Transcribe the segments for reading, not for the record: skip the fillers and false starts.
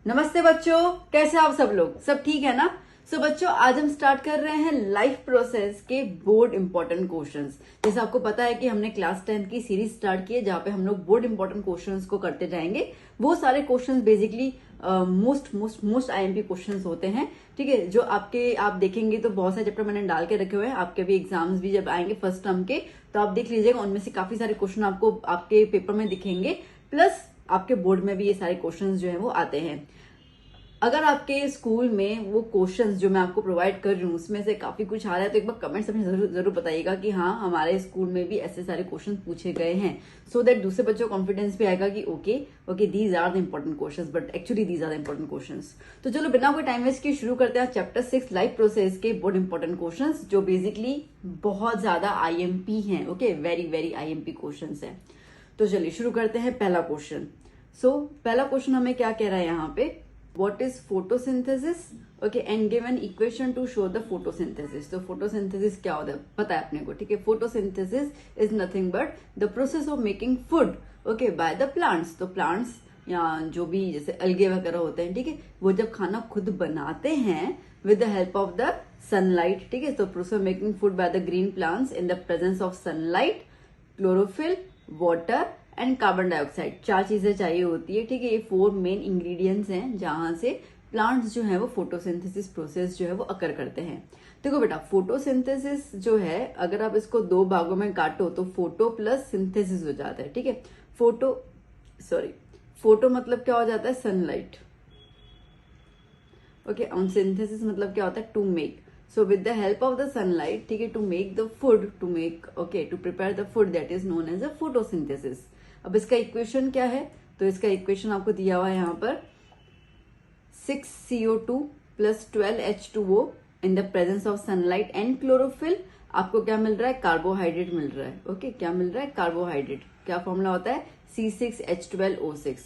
नमस्ते बच्चों, कैसे आप सब लोग? सब ठीक है ना? बच्चों, आज हम स्टार्ट कर रहे हैं लाइफ प्रोसेस के बोर्ड इंपॉर्टेंट क्वेश्चंस। जैसे आपको पता है कि हमने क्लास 10 की सीरीज स्टार्ट की है जहां पे हम लोग बोर्ड इंपॉर्टेंट क्वेश्चंस को करते जाएंगे। वो सारे questions basically most IMP questions होते हैं, ठीक है, जो आप देखेंगे तो बहुत सारे चैप्टर मैंने डाल के रखे हुए हैं। आपके भी एग्जाम्स भी जब आएंगे फर्स्ट टर्म के तो आप देख लीजिएगा, उनमें से काफी सारे क्वेश्चन आपको आपके पेपर में दिखेंगे, प्लस आपके बोर्ड में भी ये सारे क्वेश्चंस जो है वो आते हैं। अगर आपके स्कूल में वो क्वेश्चंस जो मैं आपको प्रोवाइड कर रही हूँ उसमें से काफी कुछ आ रहा है तो एक बार कमेंट्स में जरूर बताइएगा कि हाँ, हमारे स्कूल में भी ऐसे सारे क्वेश्चन पूछे गए हैं, सो दैट दूसरे बच्चों को कॉन्फिडेंस भी आएगा कि okay these are the important questions, but actually these are the important questions. तो चलो बिना कोई टाइम वेस्ट के शुरू करते हैं चैप्टर 6 लाइफ प्रोसेस के बोर्ड इंपॉर्टेंट क्वेश्चंस, जो बेसिकली बहुत ज्यादा आईएमपी हैं। Okay, very very IMP questions हैं। तो चलिए शुरू करते हैं पहला क्वेश्चन। पहला क्वेश्चन हमें क्या कह रहा है यहाँ पे, what is photosynthesis? Okay, and give an equation to show the photosynthesis. तो photosynthesis क्या होता है पता है अपने को, ठीक है। photosynthesis is nothing but the process of making food, okay, by the plants. तो plants या जो भी जैसे अलगे वगैरह होते हैं, ठीक है, वो जब खाना खुद बनाते हैं with the help of the sunlight, ठीक है। तो process of making food by the green plants in the presence of sunlight, chlorophyll, water and carbon dioxide, 4 चीजें चाहिए होती है, ठीक है। ये 4 मेन इंग्रेडिएंट्स हैं जहां से प्लांट्स जो है वो फोटोसिंथेसिस प्रोसेस जो है वो अकर करते हैं। देखो बेटा, फोटोसिंथेसिस जो है अगर आप इसको 2 भागों में काटो तो फोटो प्लस सिंथेसिस हो जाता है, ठीक है। फोटो मतलब क्या हो जाता है, सनलाइट, ओके, और सिंथेसिस मतलब क्या होता है, to make. So with the help of the sunlight, ठीक है, to make the food, to prepare the food, that is known as a photosynthesis. अब इसका इक्वेशन क्या है, तो इसका इक्वेशन आपको दिया हुआ है यहाँ पर 6CO2 plus 12H2O in the presence of sunlight and chlorophyll। आपको क्या मिल रहा है, कार्बोहाइड्रेट मिल रहा है। ओके, क्या मिल रहा है, कार्बोहाइड्रेट। क्या फॉर्मूला होता है, C6H12O6।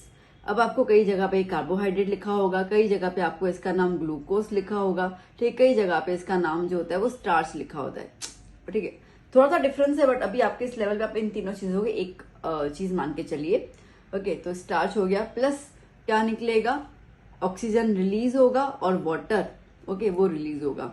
अब आपको कई जगह पे कार्बोहाइड्रेट लिखा होगा, कई जगह पे आपको इसका नाम ग्लूकोज लिखा होगा, ठीक, कई जगह पे इसका नाम जो होता है वो स्टार्च लिखा होता है, ठीक है। थोड़ा सा डिफरेंस है, बट अभी आपके इस लेवल पे आप इन तीनों चीजों के एक चीज मान के चलिए। ओके, तो स्टार्च हो गया, प्लस क्या निकलेगा, ऑक्सीजन रिलीज होगा और वाटर, ओके, वो रिलीज होगा।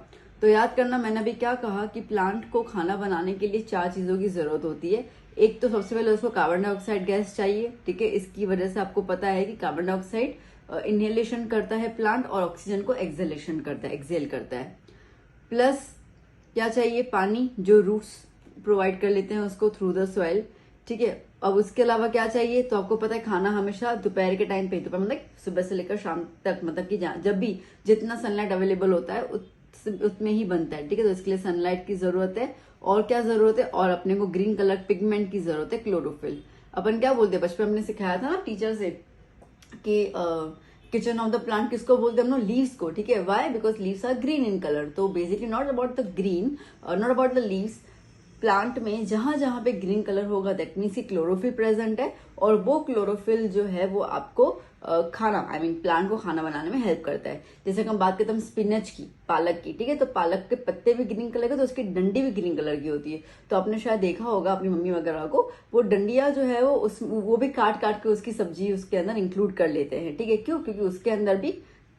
तो याद करना, मैंने अभी क्या कहा कि प्लांट को खाना बनाने के लिए 4 चीजों की जरूरत होती है। एक तो सबसे पहले उसको कार्बन डाइऑक्साइड गैस चाहिए, ठीक है। इसकी वजह से आपको पता है कि कार्बन डाइऑक्साइड इनहेलेशन करता है प्लांट और ऑक्सीजन को एक्सहेलेशन करता है, एक्सहेल करता है। प्लस क्या चाहिए, पानी, जो रूट्स प्रोवाइड कर लेते हैं उसको थ्रू द सॉइल, ठीक है। अब उसके अलावा क्या चाहिए, तो आपको पता है खाना हमेशा दोपहर के टाइम पे, दोपहर मतलब सुबह से लेकर शाम तक, मतलब कि जब भी जितना सनलाइट अवेलेबल होता है उसमें ही बनता है, ठीक है। तो इसके लिए सनलाइट की जरूरत है। और क्या जरूरत है, और अपने को ग्रीन कलर पिगमेंट की जरूरत है, क्लोरोफिल। अपन क्या बोलते हैं, बचपन में हमने सिखाया था ना टीचर से कि किचन ऑफ द प्लांट किसको बोलते हैं हम लोग, लीव्स को, ठीक है। Why, because leaves are green in colour. So basically not about the green, not about the leaves, plant में जहां जहां पे ग्रीन कलर होगा दैट मीन्स की क्लोरोफिल प्रेजेंट है, और वो क्लोरोफिल जो है वो आपको खाना, प्लांट को खाना बनाने में हेल्प करता है। जैसे हम बात करते हैं स्पिनच की, पालक की, ठीक है। तो पालक के पत्ते भी ग्रीन कलर के, तो उसकी डंडी भी ग्रीन कलर की होती है। तो आपने शायद देखा होगा अपनी मम्मी वगैरह को, वो डंडिया जो है वो भी काट काट के उसकी सब्जी उसके अंदर इंक्लूड कर लेते हैं, ठीक है। क्यों, क्योंकि उसके अंदर भी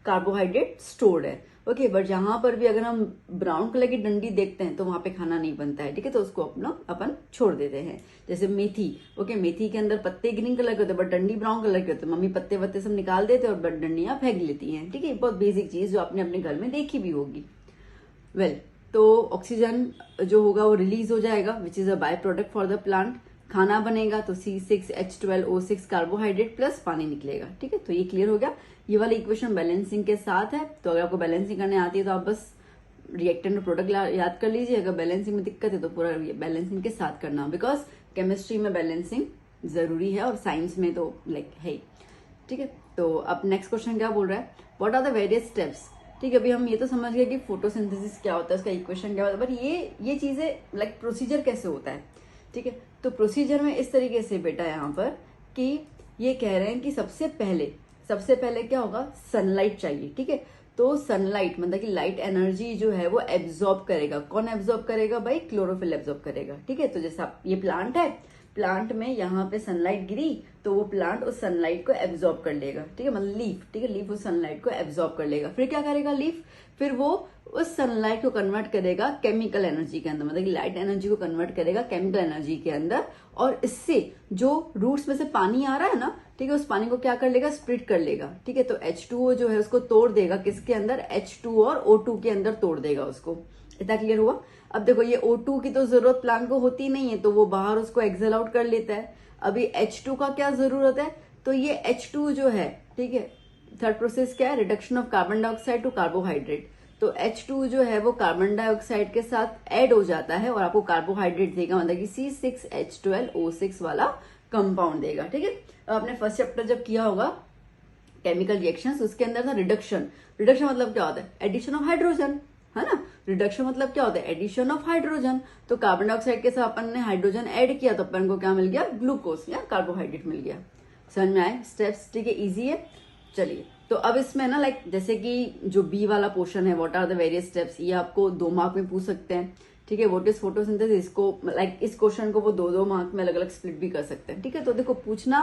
कार्बोहाइड्रेट स्टोर्ड है। ओके, बट जहां पर भी अगर हम ब्राउन कलर की डंडी देखते हैं तो वहां पे खाना नहीं बनता है, ठीक है। तो उसको अपन छोड़ देते हैं। जैसे मेथी, ओके, मेथी के अंदर पत्ते ग्रीन कलर के होते हैं बट डंडी ब्राउन कलर के होते हैं। मम्मी पत्ते वत्ते सब निकाल देते हैं और डंडियां फेंक लेती हैं, ठीक है। बहुत बेसिक चीज जो आपने अपने घर में देखी भी होगी। तो ऑक्सीजन जो होगा वो रिलीज हो जाएगा, which is a by product for the plant. खाना बनेगा तो C6H12O6 कार्बोहाइड्रेट प्लस पानी निकलेगा, ठीक है। तो ये क्लियर हो गया। ये वाला इक्वेशन बैलेंसिंग के साथ है, तो अगर आपको बैलेंसिंग करने आती है तो आप बस रिएक्टेंट और प्रोडक्ट याद कर लीजिए। अगर बैलेंसिंग में दिक्कत है तो पूरा बैलेंसिंग के साथ करना, बिकॉज केमिस्ट्री में बैलेंसिंग जरूरी है और साइंस में तो है, ठीक है। तो अब नेक्स्ट क्वेश्चन क्या बोल रहा है, what are the various steps, ठीक है। अभी हम ये तो समझ गए कि फोटोसिंथेसिस क्या होता है, इसका इक्वेशन क्या होता है, बट ये चीजें प्रोसीजर कैसे होता है, ठीक है। तो प्रोसीजर में इस तरीके से बेटा यहाँ पर कि ये कह रहे हैं कि सबसे पहले क्या होगा, सनलाइट चाहिए, ठीक है। तो सनलाइट मतलब कि लाइट एनर्जी जो है वो एब्जॉर्ब करेगा। कौन एब्जॉर्ब करेगा भाई, क्लोरोफिल एब्जॉर्ब करेगा, ठीक है। तो जैसा ये प्लांट है प्लांट में यहाँ पे सनलाइट गिरी तो वो प्लांट उस सनलाइट को एब्जॉर्ब कर लेगा, ठीक है, मतलब लीफ, ठीक है, लीफ उस सनलाइट को एब्जॉर्ब कर लेगा। फिर क्या करेगा लीफ, फिर वो उस सनलाइट को कन्वर्ट करेगा केमिकल एनर्जी के अंदर, मतलब लाइट एनर्जी को कन्वर्ट करेगा केमिकल एनर्जी के अंदर, और इससे जो रूट्स में से पानी आ रहा है ना, ठीक है, उस पानी को क्या कर लेगा, स्प्लिट कर लेगा, ठीक है। तो H2O जो है उसको तोड़ देगा, किसके अंदर, H2 और O2 के अंदर तोड़ देगा उसको। इतना क्लियर हुआ। अब देखो ये O2 की तो जरूरत प्लांट को होती नहीं है, तो वो बाहर उसको एक्सेल आउट कर लेता है। अभी H2 का क्या जरूरत है, तो ये H2 जो है, ठीक है, थर्ड प्रोसेस क्या है, reduction of carbon dioxide to carbohydrate. तो H2 जो है वो कार्बन डाइऑक्साइड के साथ ऐड हो जाता है और आपको कार्बोहाइड्रेट देगा, मतलब कि C6H12O6 वाला कंपाउंड देगा, ठीक है। अब आपने फर्स्ट चैप्टर जब किया होगा केमिकल रिएक्शंस, उसके अंदर था रिडक्शन। रिडक्शन मतलब क्या होता है, एडिशन ऑफ हाइड्रोजन, है ना। रिडक्शन मतलब क्या होता है, एडिशन ऑफ हाइड्रोजन। तो कार्बन डाइऑक्साइड के साथ अपन ने हाइड्रोजन ऐड किया तो अपन को क्या मिल गया, ग्लूकोज या कार्बोहाइड्रेट मिल गया। समझ में आए स्टेप्स, ठीक है, इजी है। चलिए, तो अब इसमें ना लाइक जैसे कि जो बी वाला पोर्शन है, what are the various steps, ये आपको 2 मार्क में पूछ सकते हैं, ठीक है। व्हाट इज फोटोसिंथेसिस, इसको लाइक इस क्वेश्चन को वो 2-2 मार्क में अलग अलग स्प्लिट भी कर सकते हैं, ठीक है। तो देखो पूछना,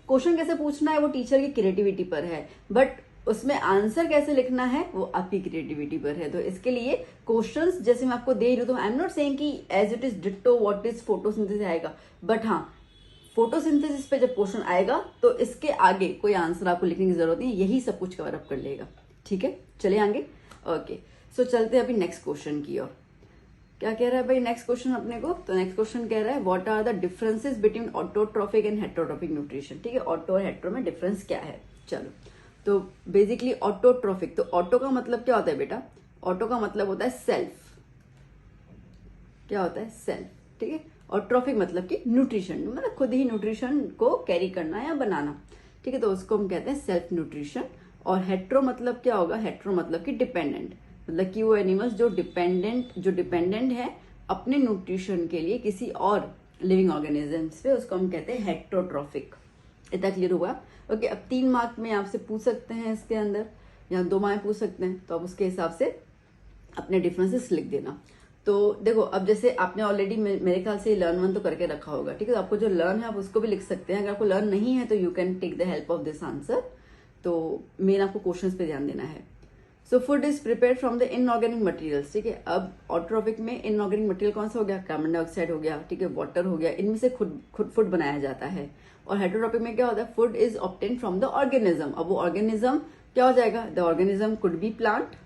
क्वेश्चन कैसे पूछना है वो टीचर की क्रिएटिविटी पर है, बट उसमें आंसर कैसे लिखना है वो आपकी क्रिएटिविटी पर है। तो इसके लिए क्वेश्चंस जैसे मैं आपको दे रही हूँ, तो आई एम नॉट सेइंग कि as it is ditto what is photosynthesis आएगा, बट हाँ फोटोसिंथेसिस पे जब क्वेश्चन आएगा तो इसके आगे कोई आंसर आपको लिखने की जरूरत नहीं है, यही सब कुछ कवर अप कर लेगा, ठीक है। चलिए आगे, ओके। सो चलते हैं अभी नेक्स्ट क्वेश्चन की ओर। क्या कह रहा है भाई नेक्स्ट क्वेश्चन अपने को, तो नेक्स्ट क्वेश्चन कह रहा है what are the differences between autotrophic and heterotrophic nutrition, ठीक है। ऑटो और हेटेरो में डिफरेंस क्या है, चलो। तो बेसिकली ऑटोट्रॉफिक, तो ऑटो का मतलब क्या होता है बेटा, ऑटो का मतलब होता है सेल्फ, क्या होता है, सेल्फ, ठीक है। और ट्रॉफिक मतलब कि न्यूट्रिशन, मतलब खुद ही न्यूट्रिशन को कैरी करना या बनाना, ठीक है। तो उसको हम कहते हैं सेल्फ न्यूट्रिशन। और हेट्रो मतलब क्या होगा, हेट्रो मतलब कि डिपेंडेंट, मतलब कि वो एनिमल्स जो डिपेंडेंट है अपने न्यूट्रिशन के लिए किसी और लिविंग ऑर्गेनिजम्स पे, उसको हम कहते हैं हेट्रोट्रॉफिक। इतना क्लियर हुआ। ओके, अब 3 मार्क में आपसे पूछ सकते हैं इसके अंदर, या 2 मार्क पूछ सकते हैं, तो आप उसके हिसाब से अपने डिफरेंसेस लिख देना। तो देखो अब जैसे आपने ऑलरेडी मेरे ख्याल से लर्न वन तो करके रखा होगा, ठीक है। तो आपको जो लर्न है आप उसको भी लिख सकते हैं, अगर आपको लर्न नहीं है तो you can take the help of this answer. तो मेन आपको क्वेश्चंस पे ध्यान देना है। So food is prepare from the inorganic materials, ठीक है। अब ऑटोट्रॉफिक में इनऑर्गेनिक मटेरियल कौन सा हो गया, कार्बन डाइऑक्साइड हो गया, ठीक है, वाटर हो गया, इनमें से खुद फूड बनाया जाता है। और हेटेरोट्रॉफिक में क्या होता है, food is obtain from the organism. अब वो ऑर्गेनिज्म क्या हो जाएगा, the organism could be plant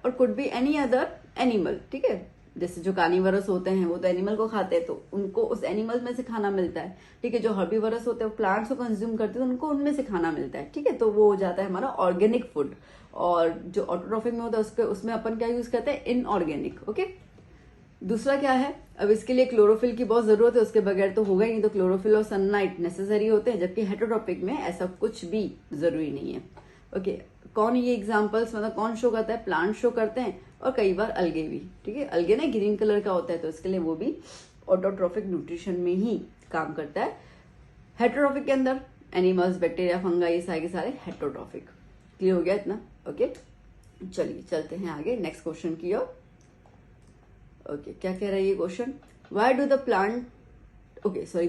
और could be any other animal, ठीक है। जैसे जो कार्निवरस होते हैं वो तो एनिमल को खाते हैं, तो उनको उस एनिमल में से खाना मिलता है, ठीक है। जो हर्बीवरस होते हैं वो प्लांट्स को कंज्यूम करते हैं, तो उनको उनमें से खाना मिलता है, ठीक है। तो वो हो जाता है हमारा ऑर्गेनिक फूड। और जो ऑटोट्रॉफिक में होता है उसमें अपन क्या यूज करते हैं, इनऑर्गेनिक, ओके। दूसरा क्या है, अब इसके लिए क्लोरोफिल की बहुत जरूरत है, उसके बगैर तो होगा ही नहीं, तो क्लोरोफिल और सनलाइट नेसेसरी होते हैं, जबकि हेटेरोट्रॉपिक में ऐसा कुछ भी जरूरी नहीं है, ओके। कौन ये एग्जांपल्स, मतलब कौन शो करता है, प्लांट शो करते हैं, और कई बार अलगे भी, ठीक है। अलगे ना ग्रीन कलर का होता है, तो इसके लिए वो भी ऑटोट्रॉफिक न्यूट्रिशन में ही काम करता है। हेटेरोट्रॉफिक के अंदर एनिमल्स, बैक्टीरिया, फंगा, ये सारे के सारे हेटेरोट्रॉफिक। क्लियर हो गया इतना, ओके। चलिए चलते हैं आगे नेक्स्ट क्वेश्चन की ओर। ओके, क्या कह रहा है ये question, why do the plant, okay sorry,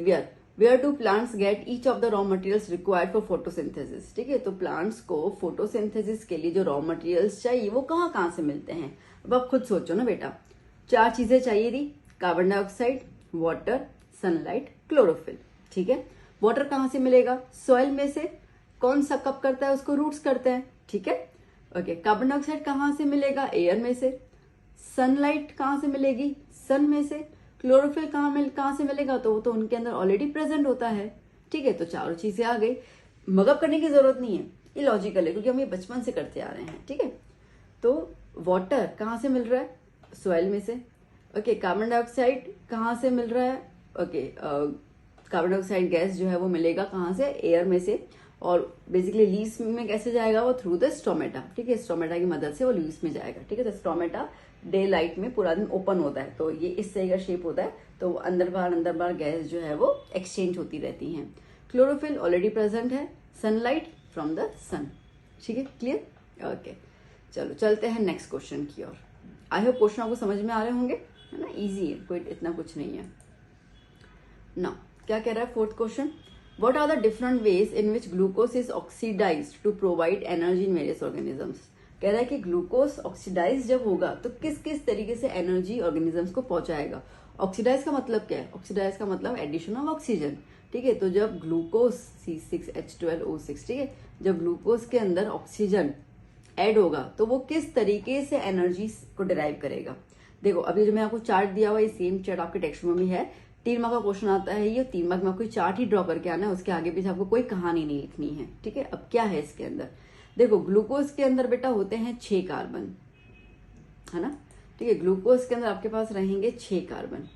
where do plants get each of the raw materials required for photosynthesis, ठीक है। तो प्लांट्स को फोटोसिंथेसिस के लिए जो रॉ मटेरियल्स चाहिए वो कहाँ से मिलते हैं। अब आप खुद सोचो ना बेटा, 4 चीजें चाहिए थी, carbon dioxide, water, sunlight, chlorophyll, ठीक है। वाटर कहाँ से मिलेगा, सॉइल में से। कौन सा कप करता है, उसको रूट्स करते हैं, ठीक है, ओके। कार्बन डाइऑक्साइड कहाँ से मिलेगा, एयर में से। सनलाइट कहाँ से मिलेगी, सन में से। क्लोरोफिल कहाँ से मिलेगा, तो वो तो उनके अंदर ऑलरेडी प्रेजेंट होता है, ठीक है। तो 4 चीजें आ गई, मगअप करने की जरूरत नहीं है, ये लॉजिकल है क्योंकि हम ये बचपन से करते आ रहे हैं, ठीक है। तो वाटर कहाँ से मिल रहा है, सॉइल में से, ओके। कार्बन डाइऑक्साइड कहाँ से मिल रहा है, ओके। कार्बन डाइऑक्साइड गैस जो है वो मिलेगा कहाँ से, एयर में से। और बेसिकली लीव्स में कैसे जाएगा वो, थ्रू द स्टोमेटा, ठीक है। स्टोमेटा की मदद से वो लीव्स में जाएगा, ठीक है। तो स्टोमेटा डे लाइट में पूरा दिन ओपन होता है, तो ये इस तरह का शेप होता है, तो अंदर बाहर गैस जो है वो एक्सचेंज होती रहती है। क्लोरोफिल ऑलरेडी प्रेजेंट है, सनलाइट फ्रॉम द सन, ठीक है, क्लियर, ओके। चलो चलते हैं नेक्स्ट क्वेश्चन की ओर। आई होप क्वेश्चन आपको समझ में आ रहे होंगे, है ना, इजी है, कोई इतना कुछ नहीं है। ना क्या कह रहा है fourth question, what are the different ways in which glucose is oxidised to provide energy in various organisms. कह रहा है कि ग्लूकोज ऑक्सीडाइज जब होगा तो किस किस तरीके से एनर्जी ऑर्गेनिजम्स को पहुंचाएगा। ऑक्सीडाइज का मतलब क्या है, ऑक्सीडाइज का मतलब एडिशन ऑफ ऑक्सीजन, ठीक है। तो जब ग्लूकोज C6H12O6, ठीक है, जब ग्लूकोज के अंदर ऑक्सीजन ऐड होगा तो वो किस तरीके से एनर्जी को डिराइव करेगा। देखो अभी जो मैं आपको चार्ट दिया हुआ है, सेम चार्ट आपके टेक्स्ट में भी है। 3 मार्क का क्वेश्चन आता है ये, 3 मार्क में आपको चार्ट ही ड्रॉ करके आना है, उसके आगे पीछे आपको कोई कहानी नहीं लिखनी है, ठीक है। अब क्या है इसके अंदर, देखो ग्लूकोज के अंदर बेटा होते हैं 6 कार्बन, है ना, ठीक है। ग्लूकोज के अंदर आपके पास रहेंगे 6 कार्बन।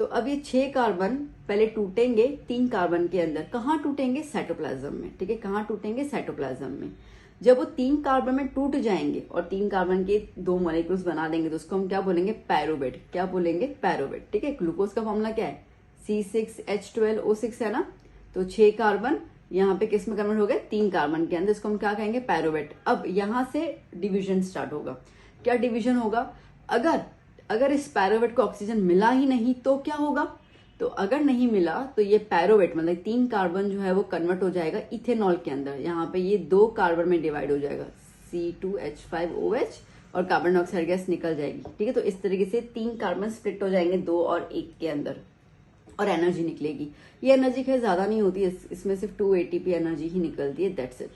तो अब ये 6 कार्बन पहले टूटेंगे 3 कार्बन के अंदर, कहाँ टूटेंगे, साइटोप्लाज्म में, ठीक है। कहाँ टूटेंगे, साइटोप्लाज्म में। जब वो 3 कार्बन में टूट जाएंगे और 3 कार्बन के 2 मॉलिक्यूल्स बना देंगे तो उसको हम क्या बोलेंगे, पायरुवेट। क्या बोलेंगे, पायरुवेट, ठीक है। ग्लूकोज का फॉर्मूला क्या है, C6H12O6 है ना। तो 6 कार्बन यहाँ पे किस में कन्वर्ट हो गए, 3 कार्बन के अंदर, इसको हम क्या कहेंगे, पायरुवेट। अब यहां से डिवीजन स्टार्ट होगा। क्या डिवीजन होगा, अगर इस पायरुवेट को ऑक्सीजन मिला ही नहीं तो क्या होगा, तो अगर नहीं मिला तो ये पायरुवेट मतलब 3 कार्बन जो है वो कन्वर्ट हो जाएगा इथेनॉल के अंदर। यहाँ पे ये 2 कार्बन में डिवाइड हो जाएगा, C2H5OH, और कार्बन डाइऑक्साइड गैस निकल जाएगी, ठीक है। तो इस तरीके से 3 कार्बन स्प्लिट हो जाएंगे 2 और 1 के अंदर, और एनर्जी निकलेगी। ये एनर्जी खैर ज्यादा नहीं होती है, इसमें सिर्फ 2 ATP एनर्जी ही निकलती है, दैट्स इट।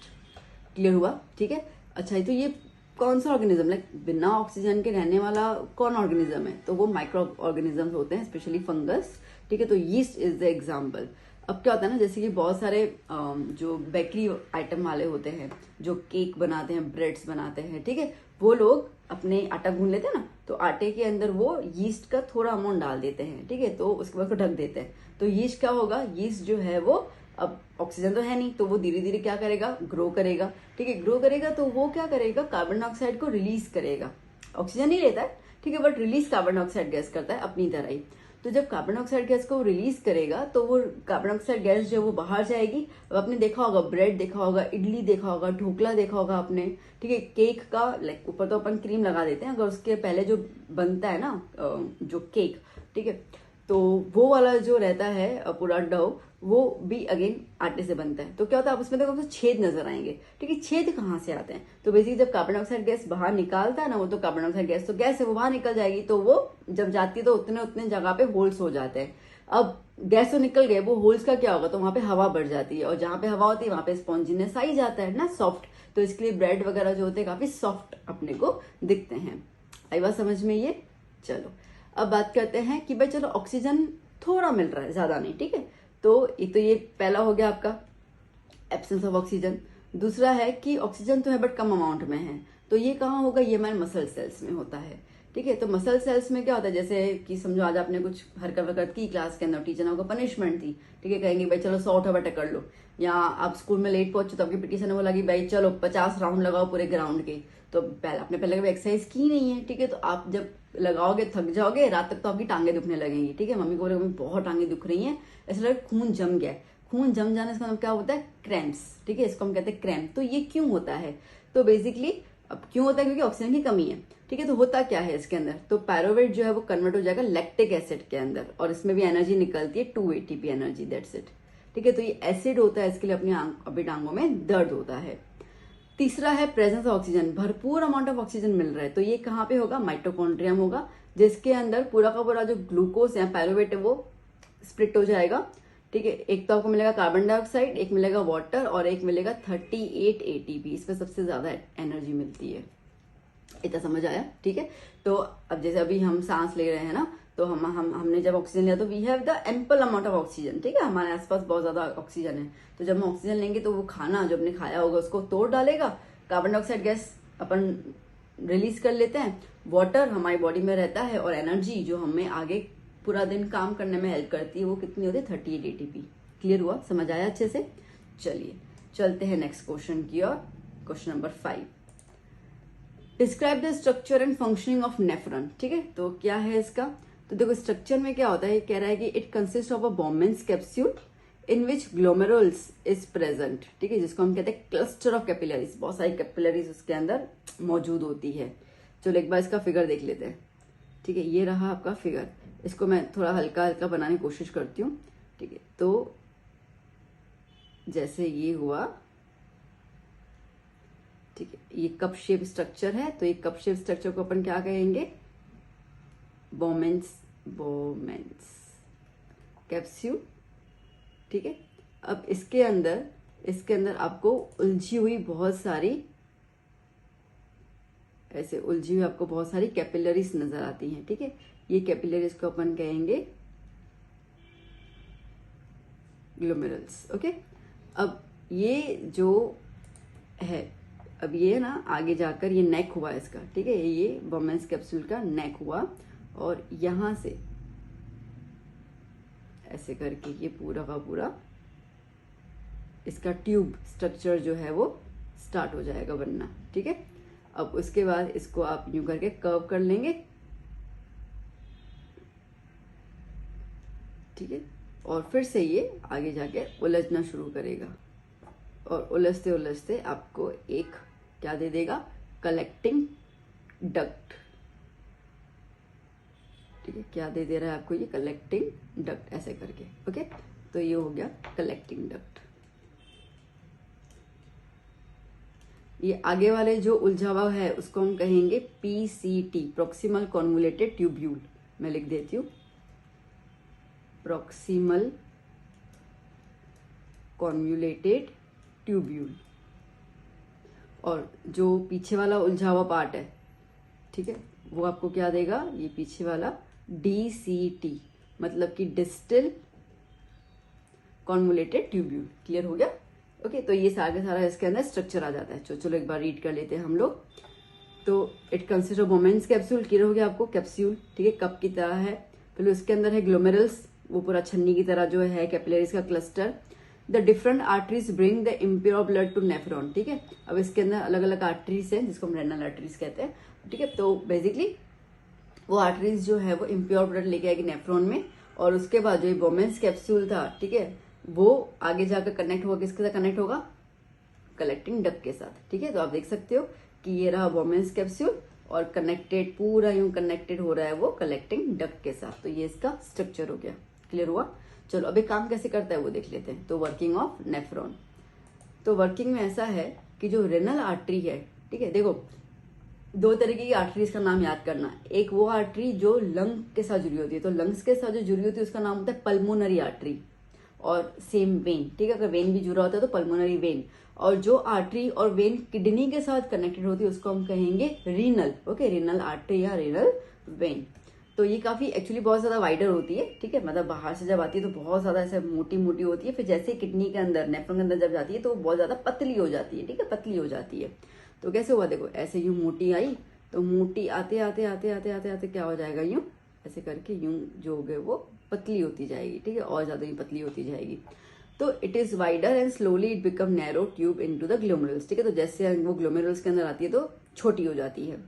क्लियर हुआ, ठीक है। अच्छा तो ये कौन सा ऑर्गेनिज्म, लाइक बिना ऑक्सीजन के रहने वाला कौन ऑर्गेनिज्म है, तो वो माइक्रो ऑर्गेनिज्म होते हैं, स्पेशली फंगस, ठीक है। तो यीस्ट इज द एग्जाम्पल। अब क्या होता है ना, जैसे कि बहुत सारे जो बेकरी आइटम वाले होते हैं, जो केक बनाते हैं, ब्रेड्स बनाते हैं, ठीक है, वो लोग अपने आटा गूंद लेते हैं ना, तो आटे के अंदर वो यीस्ट का थोड़ा अमाउंट डाल देते हैं, ठीक है। तो उसके बाद ढक देते हैं। तो यीस्ट क्या होगा, यीस्ट जो है वो, अब ऑक्सीजन तो है नहीं तो वो धीरे धीरे क्या करेगा, ग्रो करेगा, ठीक है। ग्रो करेगा तो वो क्या करेगा, कार्बन डाइऑक्साइड को रिलीज करेगा। ऑक्सीजन नहीं लेता है, ठीक है, but release carbon dioxide gas करता है अपनी तरह ही। तो जब कार्बन डाइऑक्साइड गैस को रिलीज करेगा तो वो कार्बन डाइऑक्साइड गैस जो वो बाहर जाएगी। अब आपने देखा होगा, ब्रेड देखा होगा, इडली देखा होगा, ढोकला देखा होगा आपने, ठीक है। केक का लाइक ऊपर तो अपन क्रीम लगा देते हैं, अगर उसके पहले जो बनता है ना जो केक, ठीक है, तो वो वाला जो रहता है पूरा डो, वो भी अगेन आटे से बनता है। तो क्या होता है, आप उसमें देखो छेद नजर आएंगे, ठीक है। छेद कहाँ से आते हैं, तो बेसिकली जब कार्बन डाइऑक्साइड गैस बाहर निकालता है ना, वो तो कार्बन डाइऑक्साइड गैस तो गैस है, वो बाहर निकल जाएगी, तो वो जब जाती है तो उतने उतने जगह पे होल्स हो जाते हैं। अब गैस तो निकल गए, वो होल्स का क्या होगा, तो वहां पे हवा बढ़ जाती है, और जहां पे हवा होती है वहां पे स्पॉन्जीनेस आ ही जाता है ना, सॉफ्ट। तो इसके लिए ब्रेड वगैरह जो होते हैं काफी सॉफ्ट अपने को दिखते हैं। आई बात समझ में ये। चलो अब बात करते हैं कि भाई चलो ऑक्सीजन थोड़ा मिल रहा है, ज्यादा नहीं, ठीक है। तो ये पहला हो गया आपका एब्सेंस ऑफ ऑक्सीजन। दूसरा है कि ऑक्सीजन तो है बट कम अमाउंट में है, तो ये कहाँ होगा, ये हमारे मसल सेल्स में होता है, ठीक है। तो मसल सेल्स में क्या होता है, जैसे कि समझो आज आपने कुछ हरकत वरकत की क्लास के अंदर, टीचर ने आपको पनिशमेंट दी, ठीक है, कहेंगे भाई चलो 100 उठा बैठा कर लो, या आप स्कूल में लेट पहुंचे तो आपकी पीटी सर ने बोला कि भाई चलो 50 राउंड लगाओ पूरे ग्राउंड के। तो आपने पहले कभी एक्सरसाइज की नहीं है, ठीक है, तो आप जब लगाओगे थक जाओगे, रात तक तो आपकी टांगे दुखने लगेंगी, ठीक है। मम्मी को बोले मम्मी बहुत टांगे दुख रही हैं, ऐसा लगे खून जम गया है। खून जम जाने से मतलब क्या होता है, क्रैम्प्स, ठीक है, इसको हम कहते हैं क्रैम्प। तो ये क्यों होता है, तो बेसिकली अब क्यों होता है, क्योंकि ऑक्सीजन की कमी है, ठीक है। तो होता क्या है इसके अंदर, तो पायरुवेट जो है वो कन्वर्ट हो जाएगा लैक्टिक एसिड के अंदर, और इसमें भी एनर्जी निकलती है 2 ATP एनर्जी, दैट्स इट, ठीक है। तो ये एसिड होता है, इसके लिए अपनी टांगों में दर्द होता है। तीसरा है प्रेजेंस ऑफ ऑक्सीजन, भरपूर अमाउंट ऑफ ऑक्सीजन मिल रहा है, तो ये कहाँ पे होगा, माइटोकॉन्ड्रियम होगा, जिसके अंदर पूरा का पूरा जो ग्लूकोज या पायरुवेट है वो स्प्लिट हो जाएगा, ठीक है। एक तो आपको मिलेगा कार्बन डाइऑक्साइड, एक मिलेगा वाटर, और एक मिलेगा 38 ATP, इसमें सबसे ज्यादा एनर्जी मिलती है। इतना समझ आया, ठीक है। तो अब जैसे अभी हम सांस ले रहे हैं ना, तो हमने जब ऑक्सीजन लिया तो we have the ample amount of oxygen, ठीक है, हमारे आसपास बहुत ज्यादा ऑक्सीजन है। तो जब हम ऑक्सीजन लेंगे तो वो खाना जो हमने खाया होगा उसको तोड़ डालेगा, कार्बन डाइऑक्साइड गैस अपन रिलीज कर लेते हैं, वाटर हमारी बॉडी में रहता है, और एनर्जी जो हमें आगे पूरा दिन काम करने में हेल्प करती है वो कितनी होती है, 38 ATP। क्लियर हुआ, समझ आया अच्छे से। चलिए चलते हैं नेक्स्ट क्वेश्चन की ओर। Question number 5, describe the structure and functioning of nephron, ठीक है। तो क्या है इसका, तो देखो स्ट्रक्चर में क्या होता है, कह रहा है कि it consist of a Bowman's capsule in which glomerulus is present, ठीक है, जिसको हम कहते हैं क्लस्टर ऑफ कैपिलरीज, बहुत सारी कैपिलरीज उसके अंदर मौजूद होती है। चलो एक बार इसका फिगर देख लेते हैं। ठीक है, ये रहा आपका फिगर। इसको मैं थोड़ा हल्का हल्का बनाने की कोशिश करती हूँ। ठीक है, तो जैसे ये हुआ, ठीक है, ये कप शेप स्ट्रक्चर है, तो ये कप शेप स्ट्रक्चर को अपन क्या कहेंगे, बोमेंस कैप्सूल। ठीक है, अब इसके अंदर आपको उलझी हुई बहुत सारी, ऐसे उलझी हुई आपको बहुत सारी कैपिलरीज नजर आती हैं। ठीक है, ये कैपिलरीज को अपन कहेंगे ग्लोमेरुल्स। ओके, अब ये जो है, अब ये ना आगे जाकर ये नेक हुआ इसका। ठीक है, ये बोमेंस कैप्सूल का नेक हुआ, और यहां से ऐसे करके ये पूरा का पूरा इसका ट्यूब स्ट्रक्चर जो है वो स्टार्ट हो जाएगा बनना। ठीक है, अब उसके बाद इसको आप यूं करके कर्व कर लेंगे। ठीक है, और फिर से ये आगे जाके उलझना शुरू करेगा, और उलझते उलझते आपको एक क्या दे देगा, कलेक्टिंग डक्ट। ठीक है, क्या दे दे रहा है आपको, ये कलेक्टिंग डक्ट ऐसे करके। ओके, तो ये हो गया कलेक्टिंग डक्ट। ये आगे वाले जो उलझा हुआ है उसको हम कहेंगे PCT, प्रॉक्सिमल कॉन्वोल्यूटेड ट्यूब्यूल। मैं लिख देती हूँ, प्रॉक्सिमल कॉन्वोल्यूटेड ट्यूब्यूल। और जो पीछे वाला उलझा हुआ पार्ट है, ठीक है, वो आपको क्या देगा, ये पीछे वाला DCT, मतलब कि डिस्टल कॉन्वोल्यूटेड ट्यूब्यूल। क्लियर हो गया। ओके, तो ये सारा इसके अंदर स्ट्रक्चर आ जाता है। चलो एक बार रीड कर लेते हैं हम लोग। तो it consist of बोमेंस capsule, clear हो गया आपको, कैप्सूल। ठीक है, कप की तरह है। फिर उसके अंदर है ग्लोमेरुल्स, वो पूरा छन्नी की तरह जो है, कैपिलरीज का cluster. The different arteries bring the impure blood to nephron. ठीक है, अब इसके अंदर अलग अलग आर्टरीज हैं जिसको हम रेनल आर्टरीज कहते हैं। ठीक है, तो बेसिकली वो आर्टरीज जो है वो इम्प्योर ब्लड लेके आएगी नेफ्रॉन में, और उसके बाद जो बोमेंस कैप्सूल था, ठीक है, वो आगे जाकर कनेक्ट होगा, किसके साथ कनेक्ट होगा, कलेक्टिंग डक्ट के साथ। ठीक है, तो आप देख सकते हो कि ये रहा बोमेंस कैप्सूल, और कनेक्टेड, पूरा यूं कनेक्टेड हो रहा है वो कलेक्टिंग डक्ट के साथ। तो ये इसका स्ट्रक्चर हो गया। क्लियर हुआ। चलो अभी काम कैसे करता है वो देख लेते हैं। तो वर्किंग ऑफ नेफ्रॉन, तो वर्किंग में ऐसा है कि जो रेनल आर्टरी है, ठीक है, देखो दो तरीके की आर्टरीज का नाम याद करना। एक वो आर्टरी जो लंग के साथ जुड़ी होती है, तो लंग्स के साथ जो जुड़ी होती है उसका नाम होता है पल्मोनरी आर्टरी, और सेम वेन। ठीक है, अगर वेन भी जुड़ा होता है तो पल्मोनरी वेन। और जो आर्टरी और वेन किडनी के साथ कनेक्टेड होती है उसको हम कहेंगे रीनल। ओके, रीनल आर्टरी या रीनल वेन। तो ये काफी एक्चुअली बहुत ज्यादा वाइडर होती है। ठीक है, मतलब बाहर से जब आती है तो बहुत ज्यादा ऐसे मोटी मोटी होती है, फिर जैसे किडनी के अंदर, नेफ्रॉन के अंदर जब जाती है तो बहुत ज्यादा पतली हो जाती है। ठीक है, पतली हो जाती है। तो कैसे हुआ, देखो ऐसे यूं मोटी आई, तो मोटी आते आते आते आते आते आते क्या हो जाएगा, यूं ऐसे करके यूं जो हो गए वो पतली होती जाएगी। ठीक है, और ज्यादा यूं पतली होती जाएगी। तो it is wider and slowly it become narrow tube into the glomerulus. ठीक है, तो जैसे वो ग्लोमेरुल्स के अंदर आती है तो छोटी हो जाती है।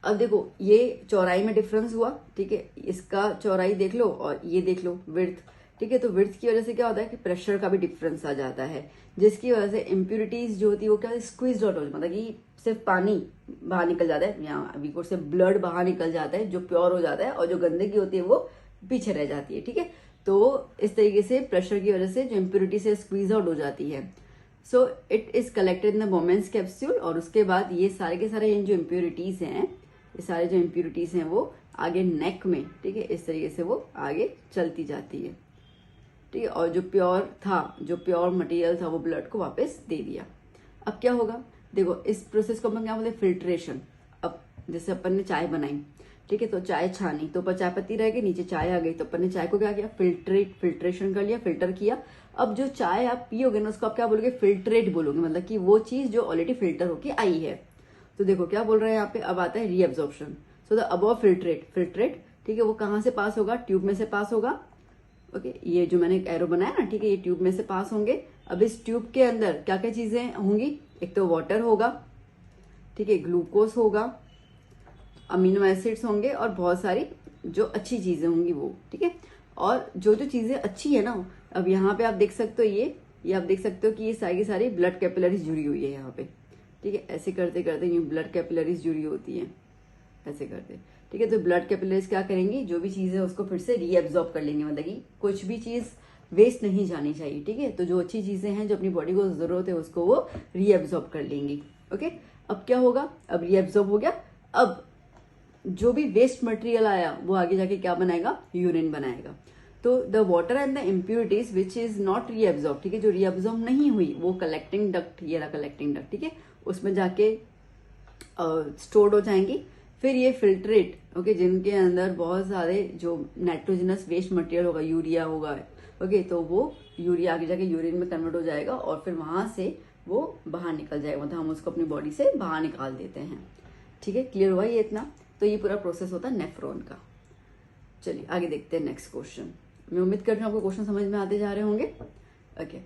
अब देखो ये चौड़ाई में डिफरेंस हुआ। ठीक है, इसका चौड़ाई देख लो और ये देख लो विड्थ। ठीक है, तो विड्थ की वजह से क्या होता है कि प्रेशर का भी डिफरेंस आ जाता है, जिसकी वजह से इम्प्यूरिटीज जो होती है वो क्या स्क्वीज आउट हो जाती है, मतलब कि सिर्फ पानी बाहर निकल जाता है, या वीकोर से ब्लड बाहर निकल जाता है जो प्योर हो जाता है, और जो गंदगी होती है वो पीछे रह जाती है। ठीक है, तो इस तरीके से प्रेशर की वजह से जो इम्प्यूरिटी से स्क्वीज आउट हो जाती है। So it is collected in the बोमेंस capsule, और उसके बाद ये सारे के सारे जो इम्प्यूरिटीज हैं, ये सारे जो इम्प्यूरिटीज हैं वो आगे नेक में, ठीक है, इस तरीके से वो आगे चलती जाती है। ठीक है, और जो प्योर था, जो प्योर मटेरियल था वो ब्लड को वापस दे दिया। अब क्या होगा, देखो इस प्रोसेस को अपन क्या बोलते हैं, फिल्ट्रेशन। अब जैसे अपन ने चाय बनाई, ठीक है, तो चाय छानी, तो ऊपर चाय पत्ती रह गई, नीचे चाय आ गई, तो अपन ने चाय को क्या किया, फिल्ट्रेशन कर लिया, फिल्टर किया। अब जो चाय आप पियोगे ना उसको आप क्या बोलोगे, फिल्ट्रेट बोलोगे, मतलब कि वो चीज जो ऑलरेडी फिल्टर होके आई है। तो देखो क्या बोल रहे हैं यहाँ पे, अब आता है reabsorption. So the above filtrate, ठीक है, वो कहाँ से पास होगा, ट्यूब में से पास होगा। ओके, ये जो मैंने एक एरो बनाया ना, ठीक है, ये ट्यूब में से पास होंगे। अब इस ट्यूब के अंदर क्या क्या चीजें होंगी, एक तो वाटर होगा, ठीक है, ग्लूकोज होगा, अमीनो एसिड्स होंगे, और बहुत सारी जो अच्छी चीजें होंगी वो। ठीक है, और जो जो चीजें अच्छी है ना, अब यहाँ पे आप देख सकते हो, ये आप देख सकते हो कि ये सारी की सारी ब्लड कैपिलरीज जुड़ी हुई है यहाँ पे। ठीक है, ऐसे करते करते ये ब्लड कैपिलरीज जुड़ी होती है, ऐसे करते। ठीक ठीक है। तो ब्लड कैपिलरीज क्या करेंगी, जो भी चीज है उसको फिर से रीएब्जॉर्ब कर लेंगे, मतलब कि कुछ भी चीज वेस्ट नहीं जानी चाहिए, ठीक है। तो जो अच्छी चीजें हैं, जो अपनी बॉडी को जरूरत है, उसको वो रीएब्जॉर्ब कर लेंगी। ओके, अब क्या होगा, अब रीएब्जॉर्ब हो गया, अब जो भी वेस्ट मटेरियल आया वो आगे जाके क्या बनाएगा, यूरिन बनाएगा। तो the water and the impurities which is not reabsorb, ठीक है, जो रीएब्जॉर्ब नहीं हुई वो कलेक्टिंग डक्ट, ये रहा कलेक्टिंग डक्ट, ठीक है, उसमें जाके स्टोर्ड हो जाएंगी। फिर ये फिल्ट्रेट, ओके, जिनके अंदर बहुत सारे जो नाइट्रोजनस वेस्ट मटेरियल होगा, यूरिया होगा, ओके, तो वो यूरिया आगे जाके यूरिन में कन्वर्ट हो जाएगा और फिर वहां से वो बाहर निकल जाएगा, मतलब हम उसको अपनी बॉडी से बाहर निकाल देते हैं, ठीक है। क्लियर हुआ ये इतना? तो ये पूरा प्रोसेस होता है नेफ्रॉन का। चलिए आगे देखते हैं नेक्स्ट क्वेश्चन। मैं उम्मीद कर रही हूँ आपको क्वेश्चन समझ में आते जा रहे होंगे। Okay,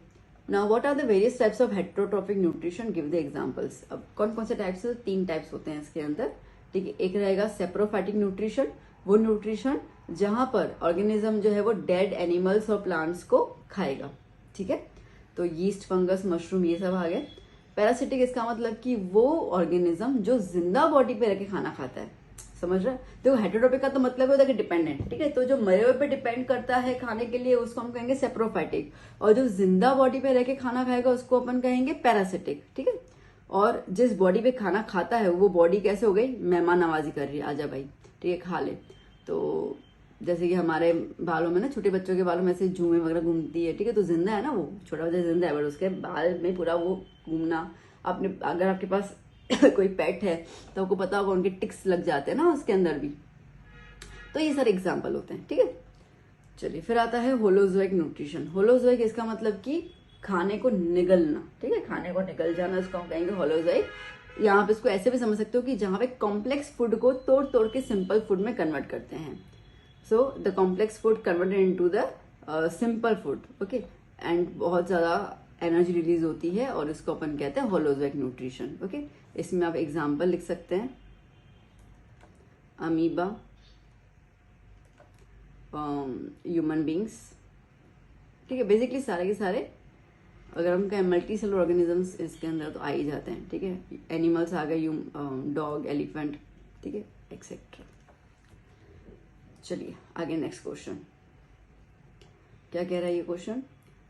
now what are the various types of heterotrophic nutrition, give the examples. अब कौन कौन से टाइप्स है, 3 टाइप्स होते हैं इसके अंदर, ठीक है। एक रहेगा सेप्रोफाइटिक न्यूट्रिशन, वो न्यूट्रिशन जहां पर ऑर्गेनिज्म जो है वो डेड एनिमल्स और प्लांट्स को खाएगा, ठीक है। तो यीस्ट, फंगस, मशरूम, ये सब आ गए। पैरासिटिक, इसका मतलब कि वो ऑर्गेनिज्म जो जिंदा बॉडी पे रह के खाना खाता है, समझ रहे? देखो हेटेरोट्रॉफिक का तो मतलब होता है कि डिपेंडेंट, ठीक है। तो जो मरे हुए पे डिपेंड करता है खाने के लिए उसको हम कहेंगे सेप्रोफाइटिक, और जो जिंदा बॉडी पे रह के खाना खाएगा उसको अपन कहेंगे पैरासिटिक, ठीक है। और जिस बॉडी पे खाना खाता है वो बॉडी कैसे हो गई, मेहमान नवाजी कर रही है, आजा भाई, ठीक है, खा ले। तो जैसे कि हमारे बालों में ना, छोटे बच्चों के बालों में ऐसे झूमे वगैरह घूमती है, ठीक है, तो जिंदा है ना, वो छोटा बच्चा जिंदा है, बट उसके बाल में पूरा वो घूमना, आपने अगर आपके पास कोई पेट है तो आपको पता होगा उनके टिक्स लग जाते हैं ना उसके अंदर भी। तो ये सारे एग्जाम्पल होते हैं, ठीक है। चलिए फिर आता है होलोजोइक न्यूट्रिशन। होलोजोइक इसका मतलब कि खाने को निगलना, ठीक है, खाने को निगल जाना, उसको हम कहेंगे होलोजोइक। यहाँ पे इसको ऐसे भी समझ सकते हो कि जहां पे कॉम्प्लेक्स फूड को तोड़ तोड़ के सिंपल फूड में कन्वर्ट करते हैं। So the complex food converted into the simple food, okay, and बहुत ज्यादा एनर्जी रिलीज होती है और इसको अपन कहते हैं होलोजोइक न्यूट्रिशन, ओके। इसमें आप एग्जाम्पल लिख सकते हैं, अमीबा, ह्यूमन बींग्स, ठीक है, बेसिकली सारे के सारे, अगर हम कहें मल्टी सेलुलर ऑर्गेनिजम्स इसके अंदर तो आ ही जाते हैं, ठीक है। एनिमल्स आ गए, डॉग, एलिफेंट, ठीक है, एक्सेट्रा। चलिए आगे नेक्स्ट क्वेश्चन, क्या कह रहा है ये question,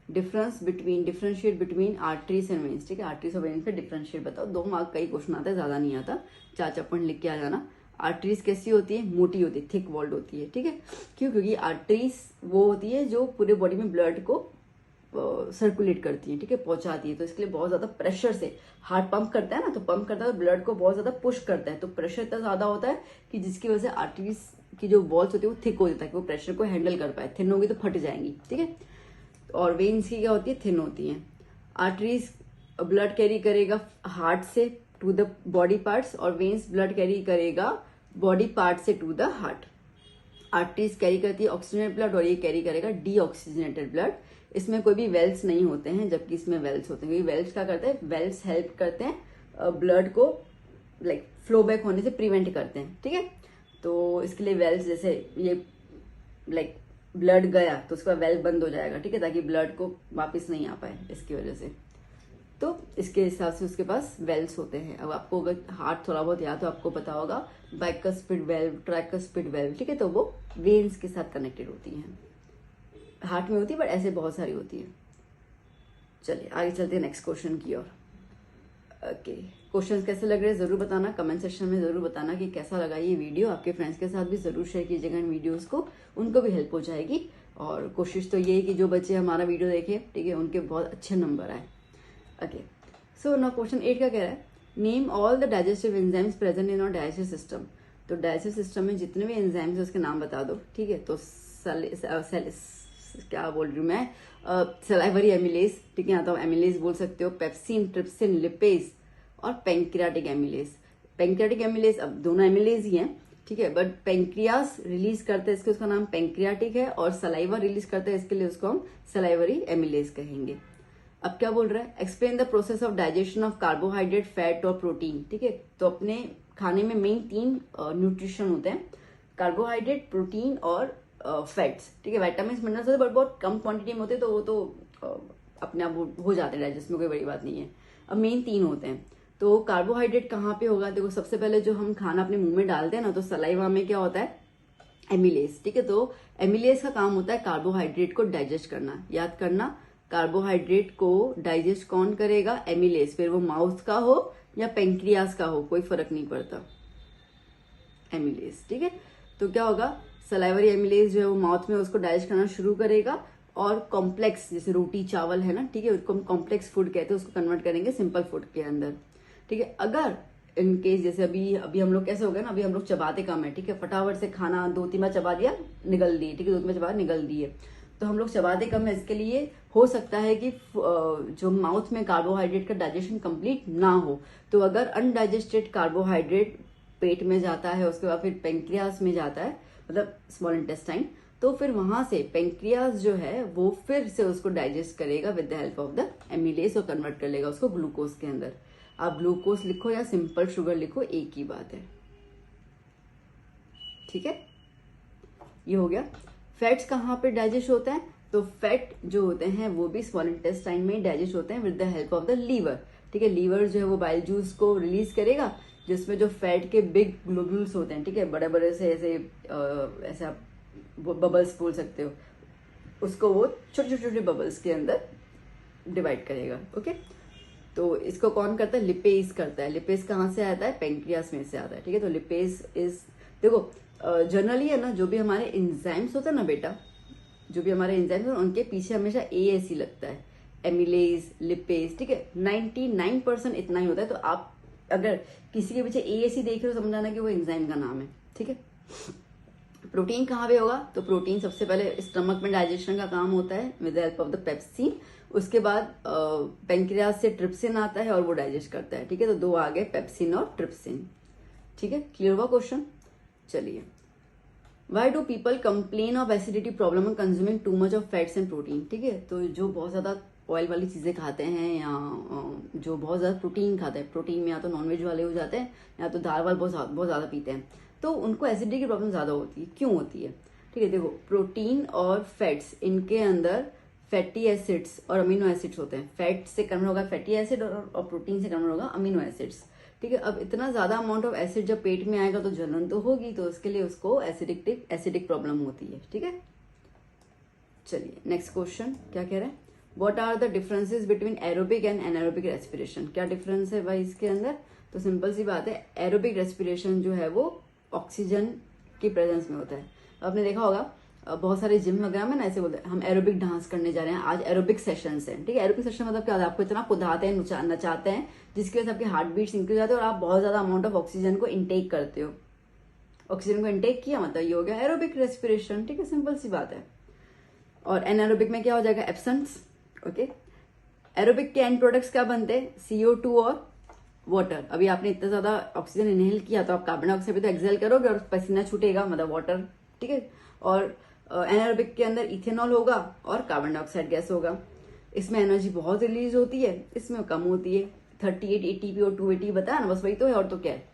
differentiate between arteries and veins, ठीक है। आर्टरीज और वेन्स पे डिफरेंशिएट बताओ। 2 मार्क का ही क्वेश्चन आता है, ज्यादा नहीं आता, 4 पॉइंट लिख के आ जाना। आर्टरीज कैसी होती है, मोटी होती है, थिक वॉल्ड होती है, ठीक है। क्यों, क्योंकि आर्टरीज वो होती है जो पूरे बॉडी में ब्लड को सर्कुलेट करती है, ठीक है, पहुंचाती है। तो इसके लिए बहुत ज्यादा प्रेशर से हार्ट पंप करता है ना, तो पंप करता है ब्लड को बहुत ज्यादा पुश करता है, तो प्रेशर इतना ज्यादा होता है कि जिसकी वजह से आर्टरीज की जो वॉल्स होती है वो थिक हो जाता है कि वो प्रेशर को हैंडल कर पाए। थिन होगी तो फट जाएंगी, ठीक है। और वेन्स की क्या होती है, थिन होती है। आर्टरीज ब्लड कैरी करेगा हार्ट से टू द बॉडी पार्ट्स, और वेन्स ब्लड कैरी करेगा बॉडी पार्ट से to the heart. Arteries carry करती है ऑक्सीजनेटेड ब्लड और ये कैरी करेगा डीऑक्सीजनेटेड ब्लड। इसमें कोई भी वेल्स नहीं होते हैं, जबकि इसमें वेल्स होते हैं, क्योंकि वेल्स क्या करते हैं, वेल्स हेल्प करते हैं ब्लड को लाइक फ्लो बैक होने से प्रिवेंट करते हैं, ठीक है। तो इसके लिए वेल्स, जैसे ये लाइक ब्लड गया तो उसका वेल बंद हो जाएगा, ठीक है, ताकि ब्लड को वापस नहीं आ पाए इसकी वजह से। तो इसके हिसाब से उसके पास वेल्स होते हैं। अब आपको अगर हार्ट थोड़ा बहुत याद तो आपको पता होगा बाइकस्पिड वेल्व, ट्राइकस्पिड वेल्व, ठीक है, तो वो वेन्स के साथ कनेक्टेड होती हैं। हार्ट में होती है बट ऐसे बहुत सारी होती है। चलिए आगे चलते हैं नेक्स्ट क्वेश्चन की ओर। ओके, क्वेश्चंस कैसे लग रहे हैं जरूर बताना, कमेंट सेक्शन में जरूर बताना कि कैसा लगा ये वीडियो। आपके फ्रेंड्स के साथ भी जरूर शेयर कीजिएगा इन वीडियोस को, उनको भी हेल्प हो जाएगी। और कोशिश तो ये है कि जो बच्चे हमारा वीडियो देखे, ठीक है, उनके बहुत अच्छे नंबर आए। ओके, सो नाउ क्वेश्चन 8 का कह रहा है, name all the digestive enzymes present in our digestive system. तो डाइजेस्टिव सिस्टम में जितने भी एंजाइम्स है उसके नाम बता दो, ठीक है। तो क्या बोल रही हूँ मैं, सलाइवरी एमिलेज, ठीक है, यहाँ तो एमिलेज बोल सकते हो, पेप्सिन, ट्रिप्सिन, लिपेज और पेंक्रियाटिक एमिलेज। पेंक्रियाटिक एमिलेज, अब दोनों एमिलेज ही हैं, ठीक है, बट पेंक्रियास रिलीज करते हैं इसके, उसका नाम पेंक्रियाटिक है, और सलाइवा रिलीज करते हैं इसके लिए उसको हम सलाइवरी एमिलेज कहेंगे। अब क्या बोल रहा है, explain the process of digestion of carbohydrate, fat और प्रोटीन, ठीक है। तो अपने खाने में मेन 3 न्यूट्रिशन होते हैं, कार्बोहाइड्रेट, प्रोटीन और फैट्स, ठीक है। विटामिन मिनरल्स होते हैं बट बहुत कम क्वांटिटी में होते हैं, तो वो तो अपने आप हो जाते हैं डाइजेस्ट में, कोई बड़ी बात नहीं है। अब मेन 3 होते हैं, तो कार्बोहाइड्रेट कहाँ पे होगा? देखो सबसे पहले जो हम खाना अपने मुंह में डालते हैं ना, तो सलाइवा में क्या होता है? एमिलेज। ठीक है, तो एमिलेज का काम होता है कार्बोहाइड्रेट को डाइजेस्ट करना। याद करना, कार्बोहाइड्रेट को डाइजेस्ट कौन करेगा? एमिलेज। फिर वो माउथ का हो या पेंक्रियास का हो, कोई फर्क नहीं पड़ता, एमिलेज। ठीक है, तो क्या होगा? सलाइवरी एमिलेज जो है वो माउथ में उसको डाइजेस्ट करना शुरू करेगा, और कॉम्प्लेक्स, जैसे रोटी चावल है ना, ठीक है, उसको हम कॉम्प्लेक्स फूड कहते हैं, उसको कन्वर्ट करेंगे सिंपल फूड के अंदर। ठीक है, अगर इन केस जैसे अभी अभी हम लोग कैसे हो गए ना, अभी हम लोग चबाते कम है, ठीक है, फटाफट से खाना 2-3 बार चबा दिया, निगल दिए, ठीक है, 2-3 बार चबा निगल दिए, तो हम लोग चबाते कम है। इसके लिए हो सकता है कि जो माउथ में कार्बोहाइड्रेट का डाइजेशन कंप्लीट ना हो। तो अगर अनडाइजेस्टेड कार्बोहाइड्रेट पेट में जाता है, उसके बाद फिर पेंक्रियास में जाता है, मतलब स्मॉल इंटेस्टाइन, तो फिर वहां से पेंक्रियास जो है वो फिर से उसको डाइजेस्ट करेगा with the help of the amylase, और कन्वर्ट कर लेगा उसको ग्लूकोज के अंदर। आप ग्लूकोज लिखो या सिंपल शुगर लिखो, एक ही बात है। ठीक है, ये हो गया। फैट्स कहाँ पे डाइजेस्ट होता है? तो फैट जो होते हैं वो भी स्मॉल इंटेस्टाइन में डाइजेस्ट होते हैं with the help of the liver. ठीक है, लीवर जो है वो बाइल जूस को रिलीज करेगा, जिसमें जो फैट के बिग ग्लोब्यूल्स होते हैं, ठीक है, बड़े बड़े से ऐसे आप बबल्स बोल सकते हो, उसको वो छोटे छोटे छोटे बबल्स के अंदर डिवाइड करेगा। ओके, तो इसको कौन करता है? लिपेज करता है। लिपेज कहाँ से आता है? पेंक्रियास में से आता है। ठीक है, तो लिपेज इज, देखो जनरली है ना, जो भी हमारे एंजाइम्स होते हैं ना बेटा, जो भी हमारे एंजाइम्स हैं उनके पीछे हमेशा AAC लगता है, एमिलेज, लिपेज। ठीक है, 99% इतना ही होता है। तो आप अगर किसी के पीछे AAC देख रहे हो, समझ जाना कि वो एंजाइम का नाम है। ठीक है, प्रोटीन कहाँ पे होगा? तो प्रोटीन सबसे पहले स्टमक में डाइजेशन का काम होता है with the help of the pepsin. उसके बाद पेंक्रियास से ट्रिप्सिन आता है और वो डाइजेस्ट करता है। ठीक है, तो दो आ गए, पेप्सिन और ट्रिप्सिन। ठीक है, क्लियर हुआ क्वेश्चन? चलिए, why do people complain of acidity problem on consuming too much of fats and protein? ठीक है, तो जो बहुत ज्यादा ऑयल वाली चीजें खाते हैं, या जो बहुत ज्यादा प्रोटीन खाते हैं, प्रोटीन में या तो नॉनवेज वाले हो जाते हैं, या तो दाल वाल बहुत ज्यादा पीते हैं, तो उनको एसिडिटी की प्रॉब्लम ज्यादा होती है। क्यों होती है? ठीक है, देखो प्रोटीन और फैट्स, इनके अंदर फैटी एसिड्स और अमीनो एसिड्स होते हैं। फैट से कन्वर्ट होगा फैटी एसिड, और प्रोटीन से कन्वर्ट होगा अमीनो एसिड्स। ठीक है, अब इतना ज्यादा अमाउंट ऑफ एसिड जब पेट में आएगा तो जलन तो होगी, तो उसके लिए उसको एसिडिक प्रॉब्लम होती है। ठीक है, चलिए नेक्स्ट क्वेश्चन क्या कह रहा है? What are the differences between aerobic and anaerobic respiration? क्या डिफरेंस है भाई इसके अंदर? तो सिंपल सी बात है, एरोबिक रेस्पिरेशन जो है वो ऑक्सीजन की प्रेजेंस में होता है। आपने देखा होगा बहुत सारे जिम वगैरह में ना ऐसे बोलते हैं, हम एरोबिक डांस करने जा रहे हैं, आज एरोबिक सेशन है। ठीक है, एरोबिक सेशन मतलब क्या होता है? आपको इतना कुदाते हैं, नचाते हैं, जिसकी वजह से आपकी हार्ट बीट्स इंक्रीज हो जाते हैं और आप बहुत ज्यादा अमाउंट ऑफ ऑक्सीजन को इनटेक करते हो। ऑक्सीजन को इनटेक किया मतलब ये हो गया एरोबिक रेस्पिरेशन। ठीक है, सिंपल सी बात है। और एनारोबिक में क्या हो जाएगा? एब्सेंस। ओके, एरोबिक के एंड प्रोडक्ट्स क्या बनते हैं? CO2 और वाटर। अभी आपने इतना ज्यादा ऑक्सीजन इनहेल किया तो आप कार्बन डाइऑक्साइड भी तो एक्सेल करोगे और पसीना छूटेगा, मतलब वाटर। ठीक है, और एनारोबिक के अंदर इथेनॉल होगा और कार्बन डाइऑक्साइड गैस होगा। इसमें एनर्जी बहुत रिलीज होती है, इसमें कम होती है। 38 ATP और 2 ATP बताया ना, बस वही तो है, और तो क्या है।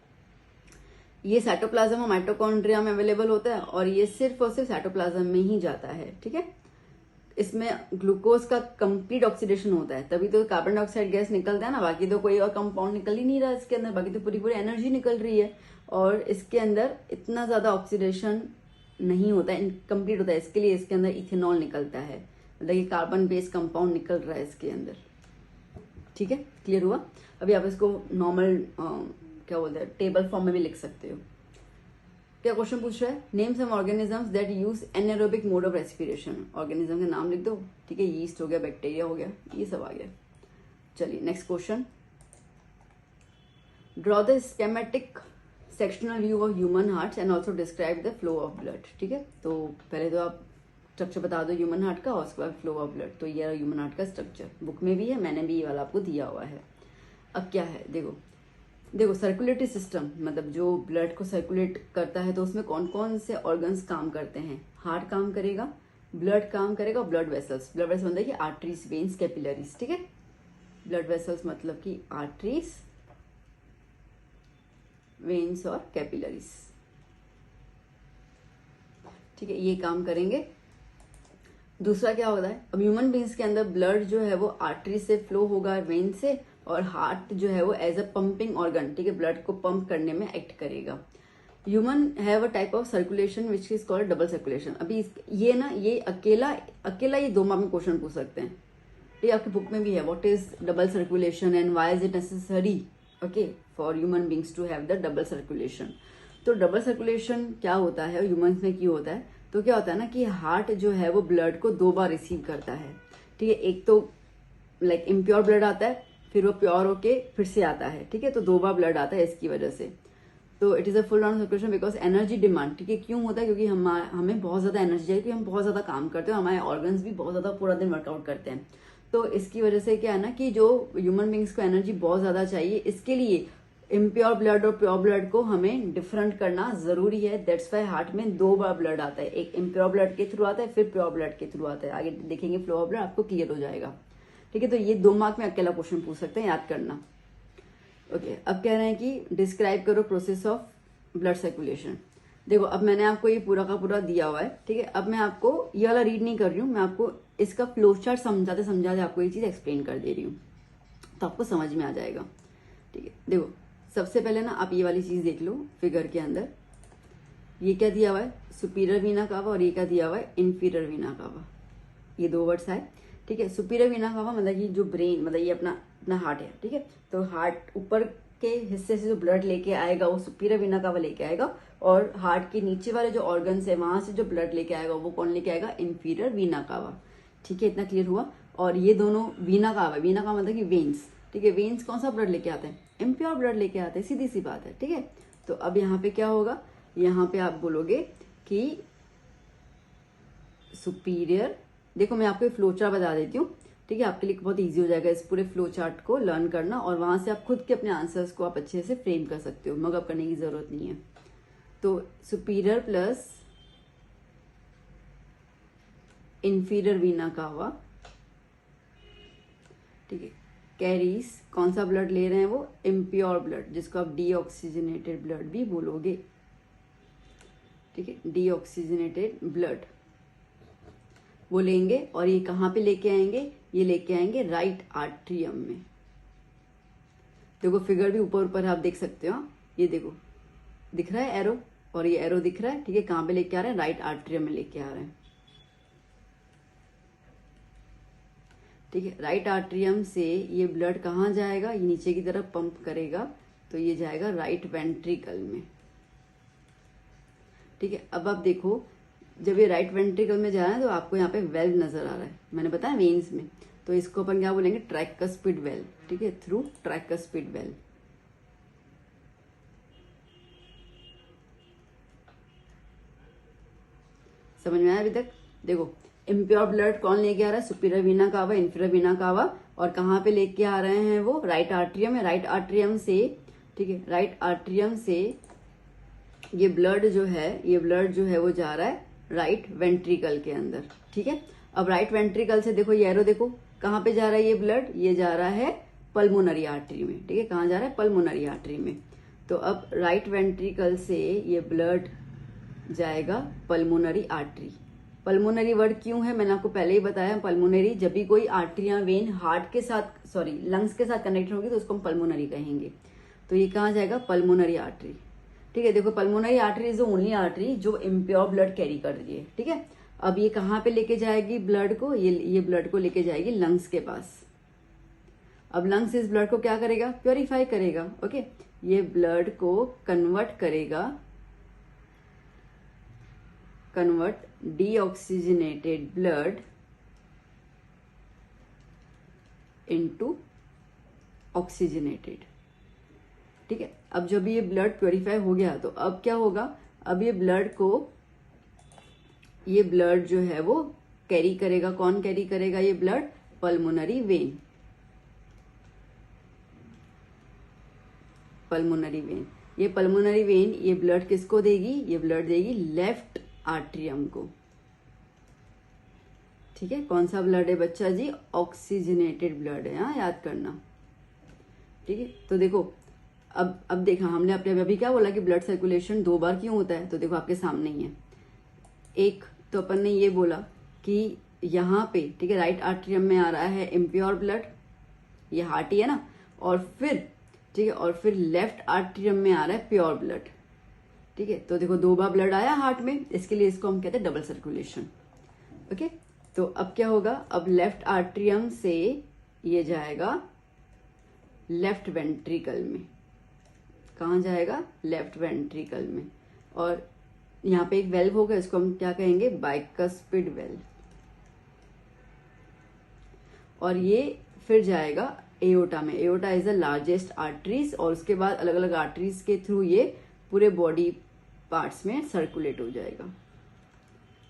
ये साइटोप्लाज्म और माइटोकॉन्ड्रिया में अवेलेबल होता है, और ये सिर्फ और सिर्फ साइटोप्लाज्म में ही जाता है। ठीक है, इसमें ग्लूकोज का कंप्लीट ऑक्सीडेशन होता है, तभी तो कार्बन डाइऑक्साइड गैस निकलता है ना, बाकी तो कोई और कंपाउंड निकल ही नहीं रहा इसके अंदर, बाकी तो पूरी पूरी एनर्जी निकल रही है। और इसके अंदर इतना ज्यादा ऑक्सीडेशन नहीं होता है, इनकम्प्लीट होता है, इसके लिए इसके अंदर इथेनॉल निकलता है, मतलब ये कार्बन बेस्ड कंपाउंड निकल रहा है इसके अंदर। ठीक है, क्लियर हुआ? अभी आप इसको नॉर्मल क्या बोलते हैं, टेबल फॉर्म में भी लिख सकते हो। क्या क्वेश्चन पूछ रहा है? Name some organisms that use anaerobic mode of respiration. Organism का नाम लिख दो। ठीक है, यीस्ट हो गया, बैक्टीरिया हो गया, ये सब आ गया। चलिए next question, draw the schematic sectional view of human heart and also describe the flow of blood. ठीक है, तो पहले तो आप स्ट्रक्चर बता दो ह्यूमन हार्ट का, और उसके बाद फ्लो ऑफ ब्लड। तो ये ह्यूमन हार्ट का स्ट्रक्चर बुक में भी है, मैंने भी ये वाला आपको दिया हुआ है। अब क्या है, देखो सर्कुलेटरी सिस्टम, मतलब जो ब्लड को सर्कुलेट करता है, तो उसमें कौन कौन से ऑर्गन्स काम करते हैं? हार्ट काम करेगा, ब्लड काम करेगा, और ब्लड वेसल्स। ब्लड वेसल्स मतलब कि आर्टरीज, वेन्स, कैपिलरीज। ठीक है, ब्लड वेसल्स मतलब कि आर्टरीज, वेन्स और कैपिलरीज। ठीक है, ये काम करेंगे। दूसरा क्या होता है, अब ह्यूमन बींग्स के अंदर ब्लड जो है वो आर्टरी से फ्लो होगा, वेन से, और हार्ट जो है वो एज अ पंपिंग ऑर्गन, ठीक है, ब्लड को पंप करने में एक्ट करेगा। Human have a type of circulation which is called double circulation. अभी ये ना, ये अकेला ये 2 मार्क में क्वेश्चन पूछ सकते हैं। ये आपकी बुक में भी है, what is double circulation and why is it necessary, okay, for human beings to have the double circulation. तो डबल सर्कुलेशन क्या होता है ह्यूमंस में, क्यों होता है? तो क्या होता है ना कि हार्ट जो है वो ब्लड को 2 बार रिसीव करता है, ठीक है। एक तो लाइक इम्प्योर ब्लड आता है, फिर वो प्योर होके फिर से आता है, ठीक है। तो 2 बार ब्लड आता है इसकी वजह से। तो it is a full round circulation because energy demand, ठीक है। क्यों होता है? क्योंकि हमें बहुत ज्यादा एनर्जी चाहिए, क्योंकि हम बहुत ज्यादा काम करते हैं, हमारे ऑर्गन्स भी बहुत ज्यादा पूरा दिन वर्कआउट करते हैं। तो इसकी वजह से क्या है ना कि जो ह्यूमन बींग्स को एनर्जी बहुत ज्यादा चाहिए, इसके लिए इम्प्योर ब्लड और प्योर ब्लड को हमें डिफरेंट करना जरूरी है। दैट्स वाई हार्ट में 2 बार ब्लड आता है, एक इम्प्योर ब्लड के थ्रू आता है, फिर प्योर ब्लड के थ्रू आता है। आगे देखेंगे फ्लो ऑफ ब्लड, आपको क्लियर हो जाएगा, ठीक है। तो ये 2 मार्क में अकेला क्वेश्चन पूछ सकते हैं, याद करना, ओके। अब कह रहे हैं कि डिस्क्राइब करो प्रोसेस ऑफ ब्लड सर्कुलेशन। देखो अब मैंने आपको ये पूरा का पूरा दिया हुआ है, ठीक है। अब मैं आपको ये वाला रीड नहीं कर रही हूँ, मैं आपको इसका फ्लो चार्ट समझाते समझाते आपको ये चीज एक्सप्लेन कर दे रही हूँ, तो आपको समझ में आ जाएगा, ठीक है। देखो सबसे पहले ना आप ये वाली चीज देख लो, फिगर के अंदर ये क्या दिया हुआ है, सुपीरियर वीना कावा, और ये क्या दिया हुआ है, इंफीरियर वीना कावा। ये 2 वर्ड्स है, ठीक है। सुपीरियर वीना कावा मतलब कि जो ब्रेन, मतलब ये अपना अपना हार्ट है, ठीक है। तो हार्ट ऊपर के हिस्से से जो ब्लड लेके आएगा वो सुपीरियर वीना कावा लेके आएगा, और हार्ट के नीचे वाले जो ऑर्गन्स है वहां से जो ब्लड लेके आएगा वो कौन लेके आएगा, इंफीरियर वीना कावा, ठीक है। इतना क्लियर हुआ। और ये दोनों वीना कावा, वीना कावा मतलब कि वेन्स, ठीक है। वेन्स कौन सा ब्लड लेके आते हैं, इम्प्योर ब्लड लेके आते हैं, सीधी सी बात है, ठीक है। तो अब यहाँ पे क्या होगा, यहाँ पे आप बोलोगे कि सुपीरियर, देखो मैं आपको फ्लो चार्ट बता देती हूँ, ठीक है। आपके लिए बहुत इजी हो जाएगा इस पूरे फ्लो चार्ट को लर्न करना, और वहां से आप खुद के अपने आंसर्स को आप अच्छे से फ्रेम कर सकते हो, मगअप करने की जरूरत नहीं है। तो सुपीरियर प्लस इंफीरियर वीना कावा, ठीक है, कैरीज कौन सा ब्लड ले रहे हैं वो, इम्प्योर ब्लड, जिसको आप डीऑक्सीजनेटेड ब्लड भी बोलोगे, ठीक है। डीऑक्सीजनेटेड ब्लड वो लेंगे, और ये कहाँ पे लेके आएंगे, ये लेके आएंगे राइट आर्ट्रियम में। देखो फिगर भी ऊपर ऊपर आप देख सकते हो, ये देखो दिख रहा है एरो, और ये एरो दिख रहा है, ठीक है। कहाँ पे लेके आ रहे हैं, राइट आर्ट्रियम में लेके आ रहे हैं, ठीक है। राइट आर्ट्रियम से ये ब्लड कहाँ जाएगा, ये नीचे की तरफ पंप करेगा, तो ये जाएगा राइट वेंट्रिकल में, ठीक है। अब आप देखो जब ये राइट वेंट्रिकल में जा रहा है तो आपको यहाँ पे वेल्व नजर आ रहा है, मैंने बताया वेन्स में, तो इसको अपन क्या बोलेंगे, ट्राइकस्पिड वेल्व, ठीक है, थ्रू ट्राइकस्पिड वेल्व। समझ में आया अभी तक? देखो इम्प्योर ब्लड कौन लेके आ रहा है, सुपीरियर वीना कावा, इंफीरियर वीना कावा, और कहाँ पे लेके आ रहे हैं वो, राइट आर्ट्रियम में। राइट आर्ट्रियम से, ठीक है, राइट आर्ट्रियम से ये ब्लड जो है, ये ब्लड जो है वो जा रहा है राइट वेंट्रिकल के अंदर, ठीक है। अब राइट वेंट्रिकल से देखो ये एरो देखो कहाँ पे जा रहा है ये ब्लड, ये जा रहा है पल्मोनरी आर्टरी में, ठीक है। कहाँ जा रहा है, पल्मोनरी आर्टरी में। तो अब राइट वेंट्रिकल से ये ब्लड जाएगा पल्मोनरी आर्टरी। पल्मोनरी वर्ड क्यों है, मैंने आपको पहले ही बताया। पल्मोनरी जब भी कोई आर्टरी या वेन हार्ट के साथ, सॉरी लंग्स के साथ कनेक्ट होगी तो उसको हम पल्मोनरी कहेंगे। तो ये कहाँ जाएगा, पल्मोनरी आर्टरी, ठीक है। देखो pulmonary artery is the only artery जो इम्प्योर ब्लड कैरी कर रही है, ठीक है। अब ये कहाँ पे लेके जाएगी ब्लड को, ये ब्लड को लेके जाएगी लंग्स के पास। अब लंग्स इस ब्लड को क्या करेगा, प्योरीफाई करेगा, ओके। ये ब्लड को कन्वर्ट करेगा, convert deoxygenated blood into oxygenated, ठीक है। अब जब ये ब्लड प्योरीफाई हो गया तो अब क्या होगा, अब ये ब्लड को, ये ब्लड जो है वो कैरी करेगा, कौन कैरी करेगा ये blood, pulmonary vein, pulmonary vein. ये पल्मोनरी वेन ये ब्लड किसको देगी, ये ब्लड देगी लेफ्ट आर्ट्रियम को, ठीक है। कौन सा ब्लड है बच्चा जी, ऑक्सीजनेटेड ब्लड है, हाँ याद करना, ठीक है। तो देखो अब देखा हमने अपने अभी क्या बोला कि ब्लड सर्कुलेशन 2 बार क्यों होता है, तो देखो आपके सामने ही है। एक तो अपन ने ये बोला कि यहाँ पे, ठीक है, राइट आर्ट्रियम में आ रहा है इम्प्योर ब्लड, ये हार्ट ही है ना, और फिर ठीक है, और फिर लेफ्ट आर्टरियम में आ रहा है प्योर ब्लड। ठीक है, तो देखो 2 बार ब्लड आया हार्ट में, इसके लिए इसको हम कहते हैं डबल सर्कुलेशन। ओके, तो अब क्या होगा, अब लेफ्ट आर्टरियम से ये जाएगा लेफ्ट वेंट्रिकल में। कहाँ जाएगा, लेफ्ट वेंट्रिकल में। और यहाँ पे एक वेल्व होगा, इसको हम क्या कहेंगे, बाइकस्पिड वेल्व। और ये फिर जाएगा एओर्टा में। Aorta is the largest arteries, और उसके बाद अलग अलग आर्टरीज के थ्रू ये पूरे बॉडी पार्ट्स में सर्कुलेट हो जाएगा।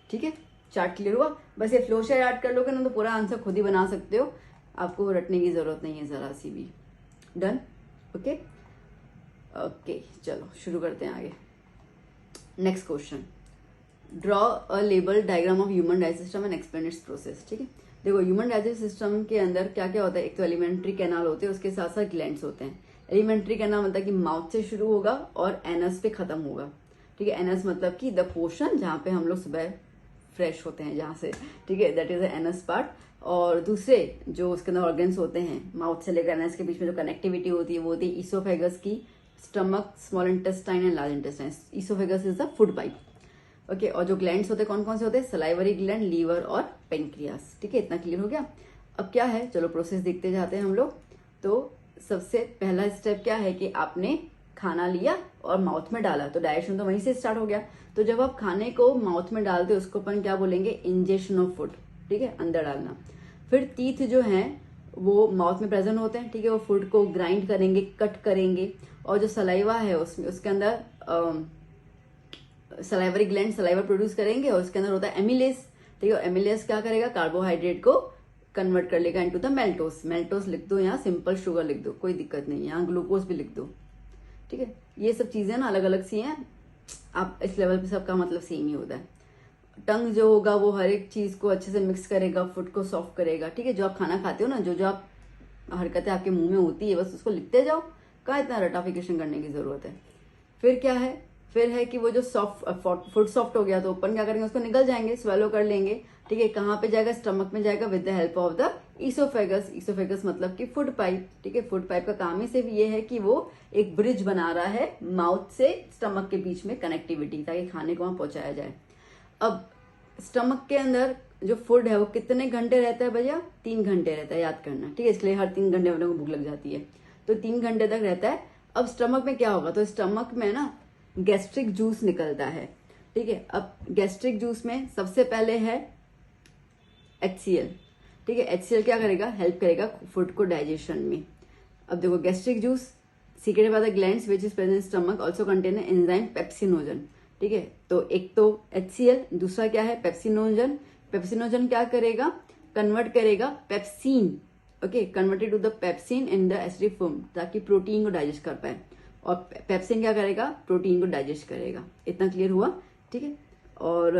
ठीक है, चार्ट क्लियर हुआ। बस ये फ्लो चार्ट याद कर लोगे ना तो पूरा आंसर खुद ही बना सकते हो, आपको रटने की जरूरत नहीं है जरा सी भी। डन, ओके ओके, चलो शुरू करते हैं आगे। Next question, draw a label diagram of human digestive system and explain it's process. ठीक है, देखो ह्यूमन डाइजेस्टिव सिस्टम के अंदर क्या क्या होता है, एक तो एलिमेंट्री कैनाल होते हैं, उसके साथ साथ ग्लैंड्स होते हैं। एलिमेंट्री कैनाल मतलब कि माउथ से शुरू होगा और एनस पे खत्म होगा। ठीक है, एनस मतलब कि द पोर्शन जहाँ पे हम लोग सुबह फ्रेश होते हैं, जहाँ से, ठीक है, that is the anus part. और दूसरे जो उसके अंदर ऑर्गन्स होते हैं, माउथ से लेकर एनस के बीच में जो कनेक्टिविटी होती है वो होती है ईसोफेगस की, stomach, small intestine and large intestine. Oesophagus is the food pipe. Okay, और जो ग्लैंड्स होते हैं कौन कौन से होते हैं, सलाइवरी ग्लैंड, लीवर और पेंक्रियास। ठीक है, इतना क्लियर हो गया। अब क्या है, चलो प्रोसेस देखते जाते हैं हम लोग। तो सबसे पहला स्टेप क्या है कि आपने खाना लिया और माउथ में डाला, तो डाइजेशन तो वहीं से स्टार्ट हो गया। तो जब आप खाने को माउथ में डालते हो उसको अपन क्या बोलेंगे, इंजेक्शन ऑफ फूड। ठीक है, अंदर डालना। फिर टीथ जो हैं वो माउथ में प्रेजेंट होते हैं। ठीक है, वो फूड को ग्राइंड करेंगे, कट करेंगे, और जो सलाइवा है उसमें, उसके अंदर सलाइवरी ग्लैंड सलाइवा प्रोड्यूस करेंगे, और उसके अंदर होता है एमिलेस। ठीक है, एमिलेस क्या करेगा, कार्बोहाइड्रेट को कन्वर्ट कर लेगा इनटू द मेल्टोस। मेल्टोस लिख दो, यहाँ सिंपल शुगर लिख दो, कोई दिक्कत नहीं, यहाँ ग्लूकोज भी लिख दो। ठीक है, ये सब चीजें ना अलग अलग सी हैं, आप इस लेवल पे सबका मतलब सेम ही होता है। टंग जो होगा वो हर एक चीज को अच्छे से मिक्स करेगा, फूड को सॉफ्ट करेगा। ठीक है, जो आप खाना खाते हो ना, जो जो आप हरकतें आपके मुंह में होती है, बस उसको लिखते जाओ, कहाँ इतना रटाफिकेशन करने की जरूरत है। फिर क्या है, फिर है कि वो जो फूड सॉफ्ट हो गया तो अपन क्या करेंगे, उसको निकल जाएंगे, स्वेलो कर लेंगे। ठीक है, कहाँ पे जाएगा, स्टमक में जाएगा with the help of the oesophagus. Oesophagus मतलब कि फूड पाइप। ठीक है, फूड पाइप का काम ही सिर्फ ये है कि वो एक ब्रिज बना रहा है माउथ से स्टमक के बीच में कनेक्टिविटी, ताकि खाने को वहां पहुंचाया जाए। अब स्टमक के अंदर जो फूड है वो कितने घंटे रहता है भैया, 3 घंटे रहता है, याद करना। ठीक है, इसलिए हर 3 घंटे अपने को भूख लग जाती है, तो 3 घंटे तक रहता है। अब स्टमक में क्या होगा, तो स्टमक में ना गैस्ट्रिक जूस निकलता है। ठीक है, अब गैस्ट्रिक जूस में सबसे पहले है HCl। ठीक है, HCl क्या करेगा, हेल्प करेगा फूड को डाइजेशन में। अब देखो gastric juice secreted by the glands which is present in stomach also contain enzyme pepsinogen. ठीक है, तो एक तो HCl, दूसरा क्या है, पेप्सिनोजन। पेप्सिनोजन क्या करेगा, कन्वर्ट करेगा pepsin. Okay, converted to the pepsin in the acidic form, ताकि प्रोटीन को डाइजेस्ट कर पाए। और पेप्सिन क्या करेगा, प्रोटीन को डाइजेस्ट करेगा। इतना क्लियर हुआ। ठीक है, और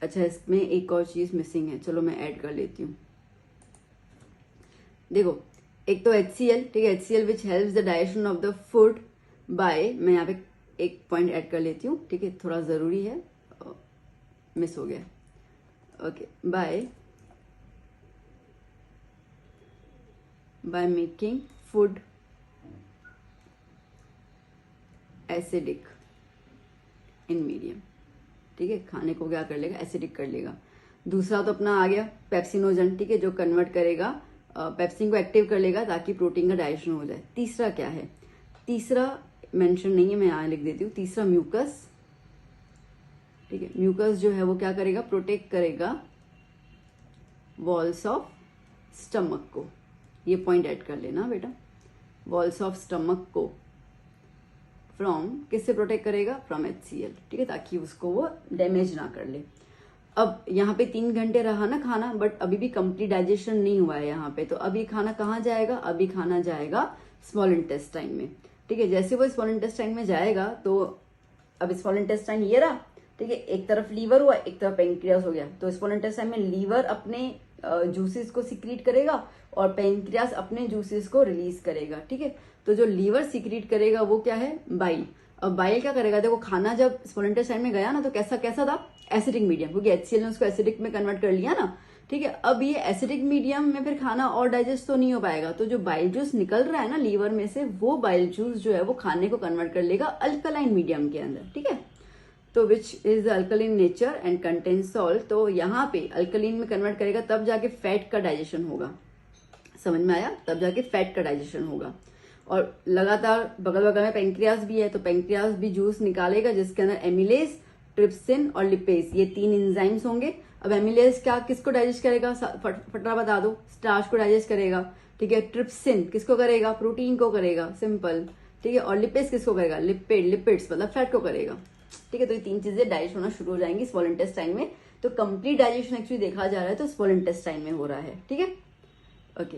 अच्छा इसमें एक और चीज मिसिंग है, चलो मैं ऐड कर लेती हूँ। देखो एक तो HCl, ठीक है, HCl which helps the digestion of the food by, मैं यहाँ पे एक पॉइंट ऐड कर लेती हूँ। ठीक है, थोड़ा जरूरी है, मिस हो गया। Okay, by making food acidic in medium. ठीक है, खाने को क्या कर लेगा, एसिडिक कर लेगा। दूसरा तो अपना आ गया पेप्सिनोजन। ठीक है, जो कन्वर्ट करेगा, पेप्सिन को एक्टिव कर लेगा ताकि प्रोटीन का डाइजेशन हो जाए। तीसरा क्या है, तीसरा मेंशन नहीं है, मैं यहाँ लिख देती हूँ। तीसरा म्यूकस। ठीक है, म्यूकस जो है वो क्या करेगा, प्रोटेक्ट करेगा वॉल्स ऑफ स्टमक को। ये पॉइंट ऐड कर लेना बेटा, वॉल्स ऑफ स्टमक को फ्रॉम, किससे प्रोटेक्ट करेगा, फ्रॉम HCl। ठीक है, ताकि उसको वो डैमेज ना कर ले। अब यहाँ पे 3 घंटे रहा ना खाना, बट अभी भी कंप्लीट डाइजेशन नहीं हुआ है यहाँ पे, तो अभी खाना कहाँ जाएगा, अभी खाना जाएगा स्मॉल इंटेस्टाइन में। ठीक है, जैसे वो स्मॉल इंटेस्टाइन में जाएगा तो अब स्मॉल इंटेस्टाइन ये रहा। ठीक है, एक तरफ लीवर हुआ, एक तरफ पेंक्रियास हो गया। तो स्मॉल इंटेस्टाइन में लीवर अपने जूसेस को सिक्रीट करेगा और पेंक्रियास अपने जूसेस को रिलीज करेगा। ठीक है, तो जो लीवर सिक्रीट करेगा वो क्या है, बाइल। अब बाइल क्या करेगा, देखो खाना जब स्मॉल इंटेस्टाइन में गया ना तो कैसा कैसा था, एसिडिक मीडियम, क्योंकि HCl ने उसको एसिडिक में कन्वर्ट कर लिया ना। ठीक है। अब ये एसिडिक मीडियम में फिर खाना और डाइजेस्ट तो नहीं हो पाएगा, तो जो बाइल जूस निकल रहा है ना लीवर में से, वो बाइल जूस जो है वो खाने को कन्वर्ट कर लेगा अल्कलाइन मीडियम के अंदर, ठीक है। तो which is alkaline nature and contain salt, तो यहाँ पे अल्कलिन में कन्वर्ट करेगा, तब जाके फैट का डाइजेशन होगा। समझ में आया? तब जाके फैट का डाइजेशन होगा। और लगातार बगल बगल में पेंक्रियास भी है, तो पेंक्रियास भी जूस निकालेगा जिसके अंदर एमिलेज, ट्रिप्सिन और लिपेज, ये 3 एंजाइम्स होंगे। अब एमिलेज क्या किसको डाइजेस्ट करेगा? फटा बता दो, स्टार्च को डाइजेस्ट करेगा, ठीक है। ट्रिप्सिन किसको करेगा? प्रोटीन को करेगा, सिंपल, ठीक है। और लिपेज किसको करेगा? लिपिड्स मतलब फैट को करेगा, ठीक है। तो ये 3 चीजें डाइजेस्ट होना शुरू हो जाएंगी स्मॉल इंटेस्टाइन में। तो कंप्लीट डाइजेशन एक्चुअली देखा जा रहा है तो स्मॉल इंटेस्टाइन में हो रहा है, ठीक है, ओके।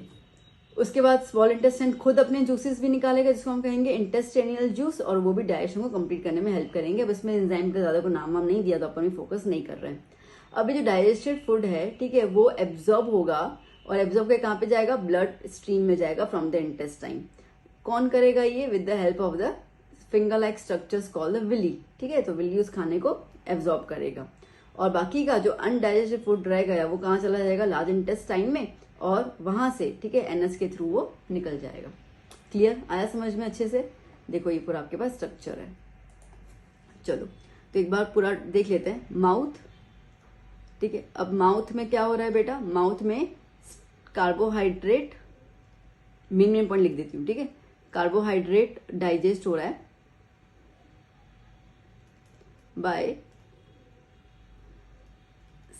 उसके बाद स्मॉल इंटेस्टाइन खुद अपने जूसेस भी निकालेगा जिसको हम कहेंगे इंटेस्टेनियल जूस, और वो भी डाइजेशन को कंप्लीट करने में हेल्प करेंगे। अब इसमें एंजाइम का ज्यादा को नाम वाम नहीं दिया तो अपन भी फोकस नहीं कर रहे हैं। अब ये जो डाइजेस्टेड फूड है, ठीक है, वो एब्जॉर्ब होगा, और एब्जॉर्ब के कहाँ पे जाएगा? ब्लड स्ट्रीम में जाएगा फ्रॉम द इंटेस्टाइन। कौन करेगा ये? With the help of the finger like structures called the villi, ठीक है। तो विली उस खाने को एब्जॉर्ब करेगा, और बाकी का जो अनडाइजेस्टेड फूड रह गया वो कहाँ चला जाएगा? लार्ज इंटेस्टाइन में, और वहां से, ठीक है, एनएस के थ्रू वो निकल जाएगा। क्लियर? आया समझ में अच्छे से? देखो ये पूरा आपके पास स्ट्रक्चर है। चलो तो एक बार पूरा देख लेते हैं। माउथ, ठीक है। अब माउथ में क्या हो रहा है बेटा? माउथ में कार्बोहाइड्रेट, मेन पॉइंट लिख देती हूँ, ठीक है। कार्बोहाइड्रेट डाइजेस्ट हो रहा है बाय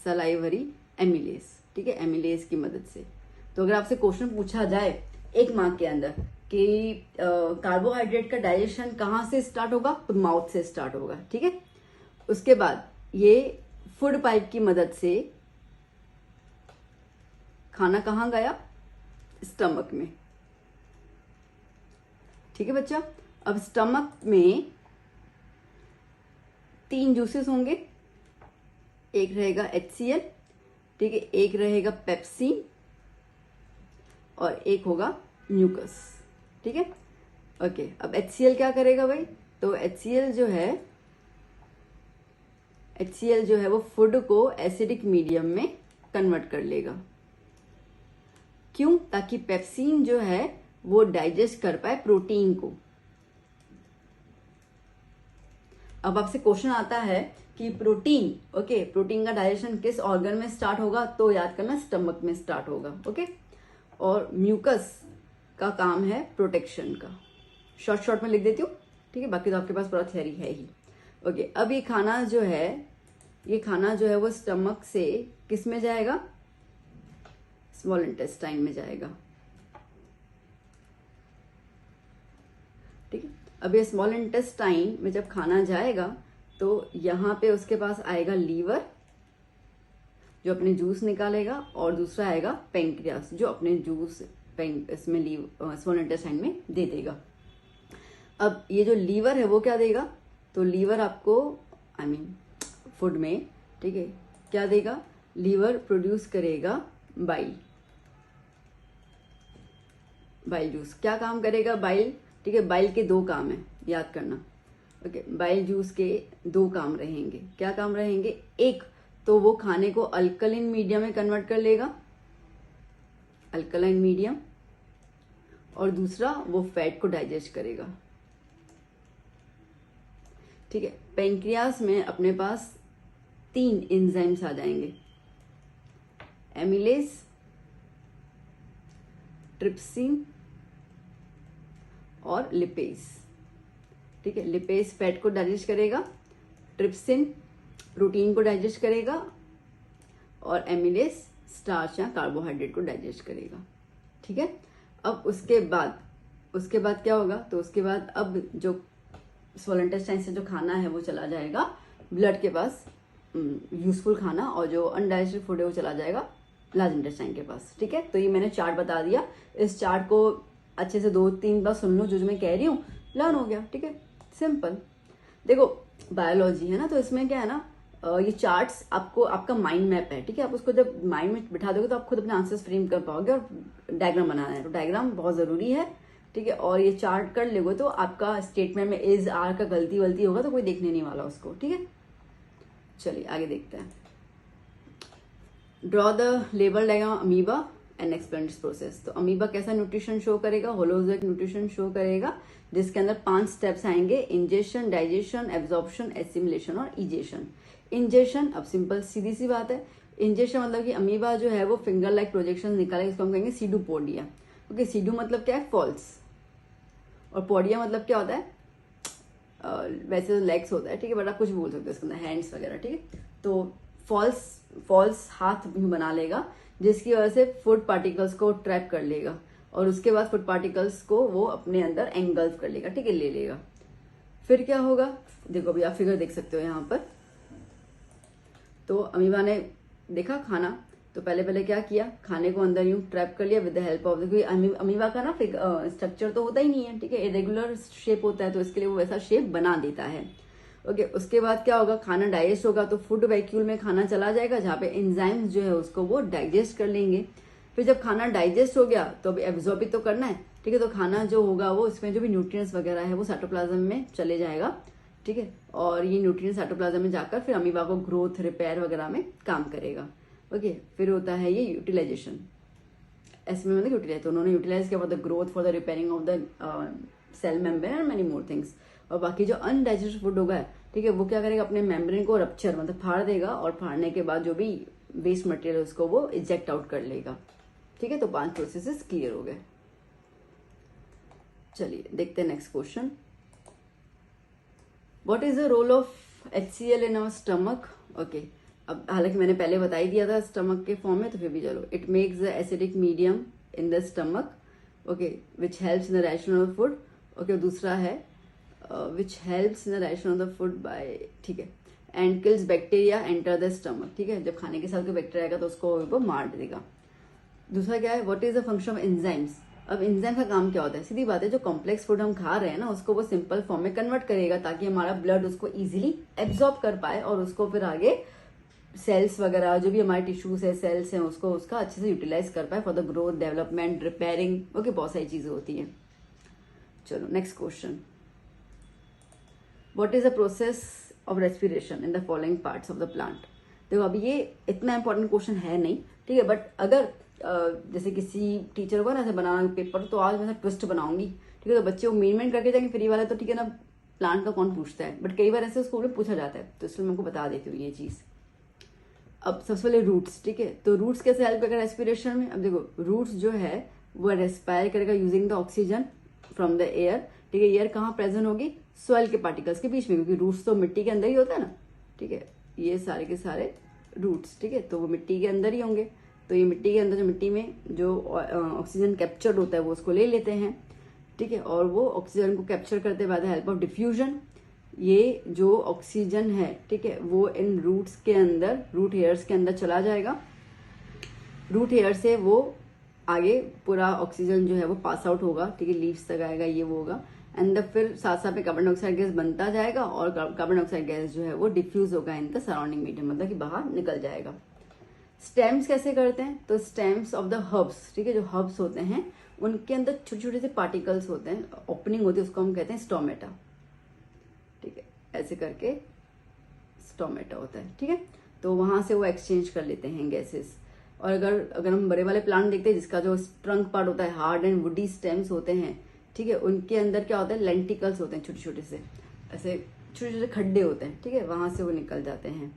सलाइवरी एमिलेज, ठीक है, एमिलेज की मदद से। तो अगर आपसे क्वेश्चन पूछा जाए 1 मार्क के अंदर कि कार्बोहाइड्रेट का डाइजेशन कहाँ से स्टार्ट होगा, तो माउथ से स्टार्ट होगा, ठीक है। उसके बाद ये फूड पाइप की मदद से खाना कहाँ गया? स्टमक में, ठीक है बच्चा। अब स्टमक में 3 जूसेस होंगे, एक रहेगा HCl, ठीक है, एक रहेगा पेप्सिन, और एक होगा म्यूकस, ठीक है, ओके। अब HCl क्या करेगा भाई? तो HCl जो है वो फूड को एसिडिक मीडियम में कन्वर्ट कर लेगा। क्यों? ताकि पेप्सिन जो है वो डाइजेस्ट कर पाए प्रोटीन को। अब आपसे क्वेश्चन आता है कि प्रोटीन, ओके, प्रोटीन का डाइजेशन किस ऑर्गन में स्टार्ट होगा? तो याद करना स्टमक में स्टार्ट होगा, ओके। और म्यूकस का काम है प्रोटेक्शन का। शॉर्ट में लिख देती हूँ, ठीक है, बाकी तो आपके पास पूरा थियरी है ही, ओके। अब ये खाना जो है वो स्टमक से किस में जाएगा? स्मॉल इंटेस्टाइन में जाएगा, ठीक है। अब ये स्मॉल इंटेस्टाइन में जब खाना जाएगा तो यहां पे उसके पास आएगा लीवर जो अपने जूस निकालेगा, और दूसरा आएगा पेंक्रियास जो अपने जूस इसमें स्मॉल इंटेस्टाइन में दे देगा। अब ये जो लीवर है वो क्या देगा? तो लीवर आपको फूड में, ठीक है, क्या देगा? लीवर प्रोड्यूस करेगा बाइल जूस। क्या काम करेगा बाइल? ठीक है, बाइल के 2 काम है, याद करना, ओके। बाइल जूस के 2 काम रहेंगे। क्या काम रहेंगे? एक तो वो खाने को अल्कलाइन मीडियम में कन्वर्ट कर लेगा, अल्कलाइन मीडियम, और दूसरा वो फैट को डाइजेस्ट करेगा, ठीक है। पेंक्रियास में अपने पास 3 एंजाइम्स आ जाएंगे, एमिलेज, ट्रिप्सिन और लिपेज, ठीक है। लिपेज फैट को डाइजेस्ट करेगा, ट्रिप्सिन प्रोटीन को डाइजेस्ट करेगा, और एमिलेज स्टार्च या कार्बोहाइड्रेट को डाइजेस्ट करेगा, ठीक है। अब उसके बाद क्या होगा? तो उसके बाद अब जो स्मॉल इंटेस्टाइन से जो खाना है वो चला जाएगा ब्लड के पास, यूजफुल खाना, और जो अनडाइजेस्टेड फूड है वो चला जाएगा लार्ज इंटेस्टाइन के पास, ठीक है। तो ये मैंने चार्ट बता दिया। इस चार्ट को अच्छे से 2-3 बार सुन लो, जो मैं कह रही हूँ लर्न हो गया, ठीक है, सिंपल। देखो बायोलॉजी है ना, तो इसमें क्या है ना, ये चार्ट्स आपको आपका माइंड मैप है, ठीक है। आप उसको जब माइंड में बिठा दोगे तो आप खुद अपने आंसर्स फ्रेम कर पाओगे, और डायग्राम बनाना है तो डायग्राम बहुत जरूरी है, ठीक है। और ये चार्ट कर लोगे तो आपका स्टेटमेंट में इज आर का गलती वलती होगा तो कोई देखने नहीं वाला उसको, ठीक है। चलिए आगे देखते हैं। Draw the label diagram amoeba and explain this process. तो अमीबा कैसा न्यूट्रिशन शो करेगा, होलोजोइक न्यूट्रिशन शो करेगा, जिसके अंदर 5 स्टेप्स आएंगे, इंजेशन, डाइजेशन, एब्जॉर्प्शन, एसिमिलेशन और इजेशन। इंजेशन, अब सिंपल सीधी सी बात है, इंजेशन मतलब कि अमीबा जो है वो फिंगर लाइक प्रोजेक्शन निकालेगा, इसको हम कहेंगे सीडोपोडिया। ओके, सीडो मतलब क्या है, फॉल्स, और पोडिया मतलब क्या होता है, वैसे तो लेग्स होता है, ठीक है, बट आप कुछ बोल सकते हो इसके अंदर, हैंड्स वगैरह, ठीक है। तो फॉल्स हाथ बना लेगा, जिसकी वजह से फूड पार्टिकल्स को ट्रैप कर लेगा, और उसके बाद फूड पार्टिकल्स को वो अपने अंदर एंगल्फ कर लेगा, ठीक है, ले लेगा। फिर क्या होगा, देखो अभी आप फिगर देख सकते हो यहाँ पर। तो अमीबा ने देखा खाना, तो पहले क्या किया, खाने को अंदर यूं ट्रैप कर लिया विद द हेल्प ऑफ, क्योंकि अमीबा का ना स्ट्रक्चर तो होता ही नहीं है, ठीक है, इरेगुलर शेप होता है, तो इसके लिए वो वैसा शेप बना देता है। ओके, उसके बाद क्या होगा, खाना डाइजेस्ट होगा, तो फूड वैक्यूल में खाना चला जाएगा, जहाँ पे एंजाइम्स जो है उसको वो डाइजेस्ट कर लेंगे। फिर जब खाना डाइजेस्ट हो गया तो अभी एब्जॉर्ब भी तो करना है, ठीक है, तो खाना जो होगा वो इसमें जो भी न्यूट्रिएंट्स वगैरह है वो साइटोप्लाज्म में चले जाएगा, ठीक है, और ये न्यूट्रिएंट्स साइटोप्लाज्म में जाकर फिर अमीबा को ग्रोथ, रिपेयर वगैरह में काम करेगा। ओके, फिर होता है ये यूटिलाइजेशन, ऐसे में मतलब यूटिलाइज, तो उन्होंने यूटिलाइज किया for the growth, for the repairing of the cell membrane and many more things. और बाकी जो अनडाइजेस्टेड फूड होगा, ठीक है, वो क्या करेगा, अपने मेम्ब्रेन को रप्चर मतलब फाड़ देगा, और फाड़ने के बाद जो भी वेस्ट मटेरियल है उसको वो इजेक्ट आउट कर लेगा, ठीक है। तो 5 प्रोसेसेस क्लियर हो गए। चलिए देखते हैं next question. What is the role of HCl in our stomach? Okay, अब हालांकि मैंने पहले बता ही दिया था स्टमक के फॉर्म में, तो फिर भी चलो, it makes the acidic medium in the stomach, okay, which helps in the digestion of the food. Okay, दूसरा है which helps in the digestion of the food by, ठीक है, and kills bacteria enter the stomach, ठीक है, जब खाने के साथ कोई बैक्टीरिया आएगा तो उसको वो मार देगा। दूसरा क्या है, what is the function of enzymes? अब एंजाइम का काम क्या होता है, सीधी बात है, जो कॉम्प्लेक्स फूड हम खा रहे हैं ना उसको वो सिंपल फॉर्म में कन्वर्ट करेगा, ताकि हमारा ब्लड उसको इजीली एब्जॉर्ब कर पाए, और उसको फिर आगे सेल्स वगैरह जो भी हमारे टिश्यूज है, सेल्स हैं, उसको उसका अच्छे से यूटिलाइज कर पाए for the growth, development, repairing. Okay, बहुत सारी चीजें होती हैं। चलो next question, what is the process of respiration in the following parts of the plant? देखो अभी ये इतना इंपॉर्टेंट क्वेश्चन है नहीं, ठीक है, बट अगर जैसे किसी टीचर को ना ऐसे बनाना पेपर, तो आज मैं ट्विस्ट बनाऊंगी, ठीक है, तो बच्चे उम्मीदमेंट करके जाएंगे फ्री वाला, तो ठीक है ना, प्लांट का कौन पूछता है, बट कई बार ऐसे स्कूल में पूछा जाता है, तो इसलिए मैं आपको बता देती हूँ ये चीज। अब सबसे पहले रूट्स, ठीक है, तो रूट्स कैसे हेल्प करेगा रेस्पिरेशन में? अब देखो, रूट्स जो है वो रेस्पायर करेगा using the oxygen from the air, ठीक है। एयर कहाँ प्रेजेंट होगी? सॉइल के पार्टिकल्स के बीच में, क्योंकि रूट्स तो मिट्टी के अंदर ही होता है ना, ठीक है, ये सारे के सारे रूट्स, ठीक है, तो वो मिट्टी के अंदर ही होंगे। तो ये मिट्टी के अंदर जो मिट्टी में जो ऑक्सीजन कैप्चर्ड होता है वो उसको ले लेते हैं, ठीक है, और वो ऑक्सीजन को कैप्चर करते by the help of diffusion, ये जो ऑक्सीजन है, ठीक है, वो इन रूट्स के अंदर, रूट हेयर्स के अंदर चला जाएगा। रूट हेयर से वो आगे पूरा ऑक्सीजन जो है वो पास आउट होगा, ठीक है, लीव्स तक आएगा, ये वो होगा, एंड फिर साथ साथ में कार्बन डाइऑक्साइड गैस बनता जाएगा, और कार्बन डाइऑक्साइड गैस जो है वो डिफ्यूज होगा इन द सराउंडिंग मीडियम, मतलब कि बाहर निकल जाएगा। स्टेम्स कैसे करते हैं? तो स्टेम्स ऑफ द हर्ब्स, ठीक है, जो हर्ब्स होते हैं उनके अंदर छोटे छोटे से पार्टिकल्स होते हैं, ओपनिंग होती है, उसको हम कहते हैं स्टोमेटा, ठीक है, ऐसे करके स्टोमेटा होता है, ठीक है, तो वहां से वो एक्सचेंज कर लेते हैं गैसेस। और अगर हम बड़े वाले प्लांट देखते हैं जिसका जो ट्रंक पार्ट होता है, हार्ड एंड वुडी स्टेम्स होते हैं, ठीक है, उनके अंदर क्या होता है, लेंटिकल्स होते हैं, छोटे छोटे से ऐसे छोटे छोटे खड्डे होते हैं, ठीक है, वहां से वो निकल जाते हैं।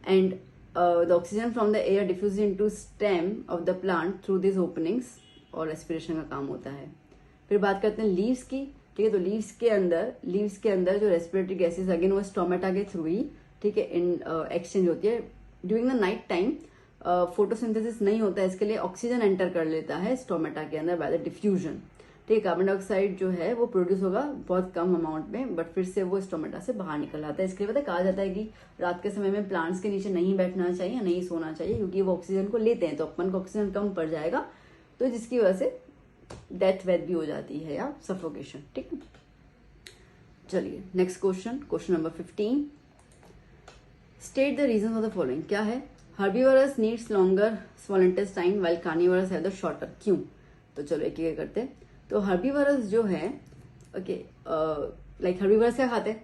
And the oxygen from the air diffuses into stem of the plant through these openings, और रेस्पिरेशन का काम होता है। फिर बात करते हैं लीव्स की, ठीक है, तो लीव्स के अंदर जो रेस्पिरेटरी गैसेस अगेन वो स्टोमेटा के थ्रू ही, ठीक है, इन एक्सचेंज होती है। During the night time photosynthesis नहीं होता है, इसके लिए ऑक्सीजन एंटर कर लेता है स्टोमेटा के अंदर बाय द डिफ्यूजन, ठीक है, कार्बन डाइऑक्साइड जो है वो प्रोड्यूस होगा बहुत कम अमाउंट में, बट फिर से वो स्टोमेटा से बाहर निकल आता है। इसके लिए पता कहा जाता है कि रात के समय में प्लांट्स के नीचे नहीं बैठना चाहिए, नहीं सोना चाहिए, क्योंकि वो ऑक्सीजन को लेते हैं, तो अपन को ऑक्सीजन कम पड़ जाएगा, तो जिसकी वजह से डेथ वेथ भी हो जाती है या सफोकेशन, ठीक है। चलिए next question number 15, state the reason of the following. क्या है? Herbivores needs longer small intestine while carnivores have the shorter. क्यों? तो चलो एक एक करते हैं। तो हर्बीवरस जो है, ओके, लाइक हर्बीवरस क्या खाते हैं?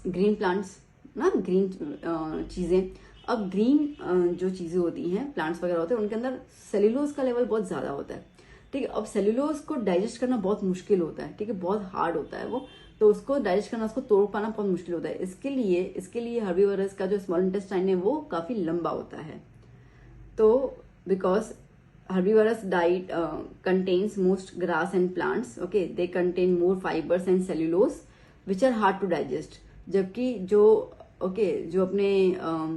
ग्रीन प्लांट्स ना, ग्रीन चीजें, अब ग्रीन जो चीजें होती हैं, प्लांट्स वगैरह होते हैं, उनके अंदर सेल्यूलोज का लेवल बहुत ज्यादा होता है, ठीक है। अब सेल्यूलोज को डाइजेस्ट करना बहुत मुश्किल होता है, ठीक है, बहुत हार्ड होता है वो, तो उसको डाइजेस्ट करना, उसको तोड़ पाना बहुत मुश्किल होता है। इसके लिए हर्बीवोरस का जो स्मॉल इंटेस्टाइन है वो काफी लंबा होता है। तो because herbivorous diet contains most grass and plants, okay, they contain more fibers and cellulose which are hard to digest, जबकि जो जो अपने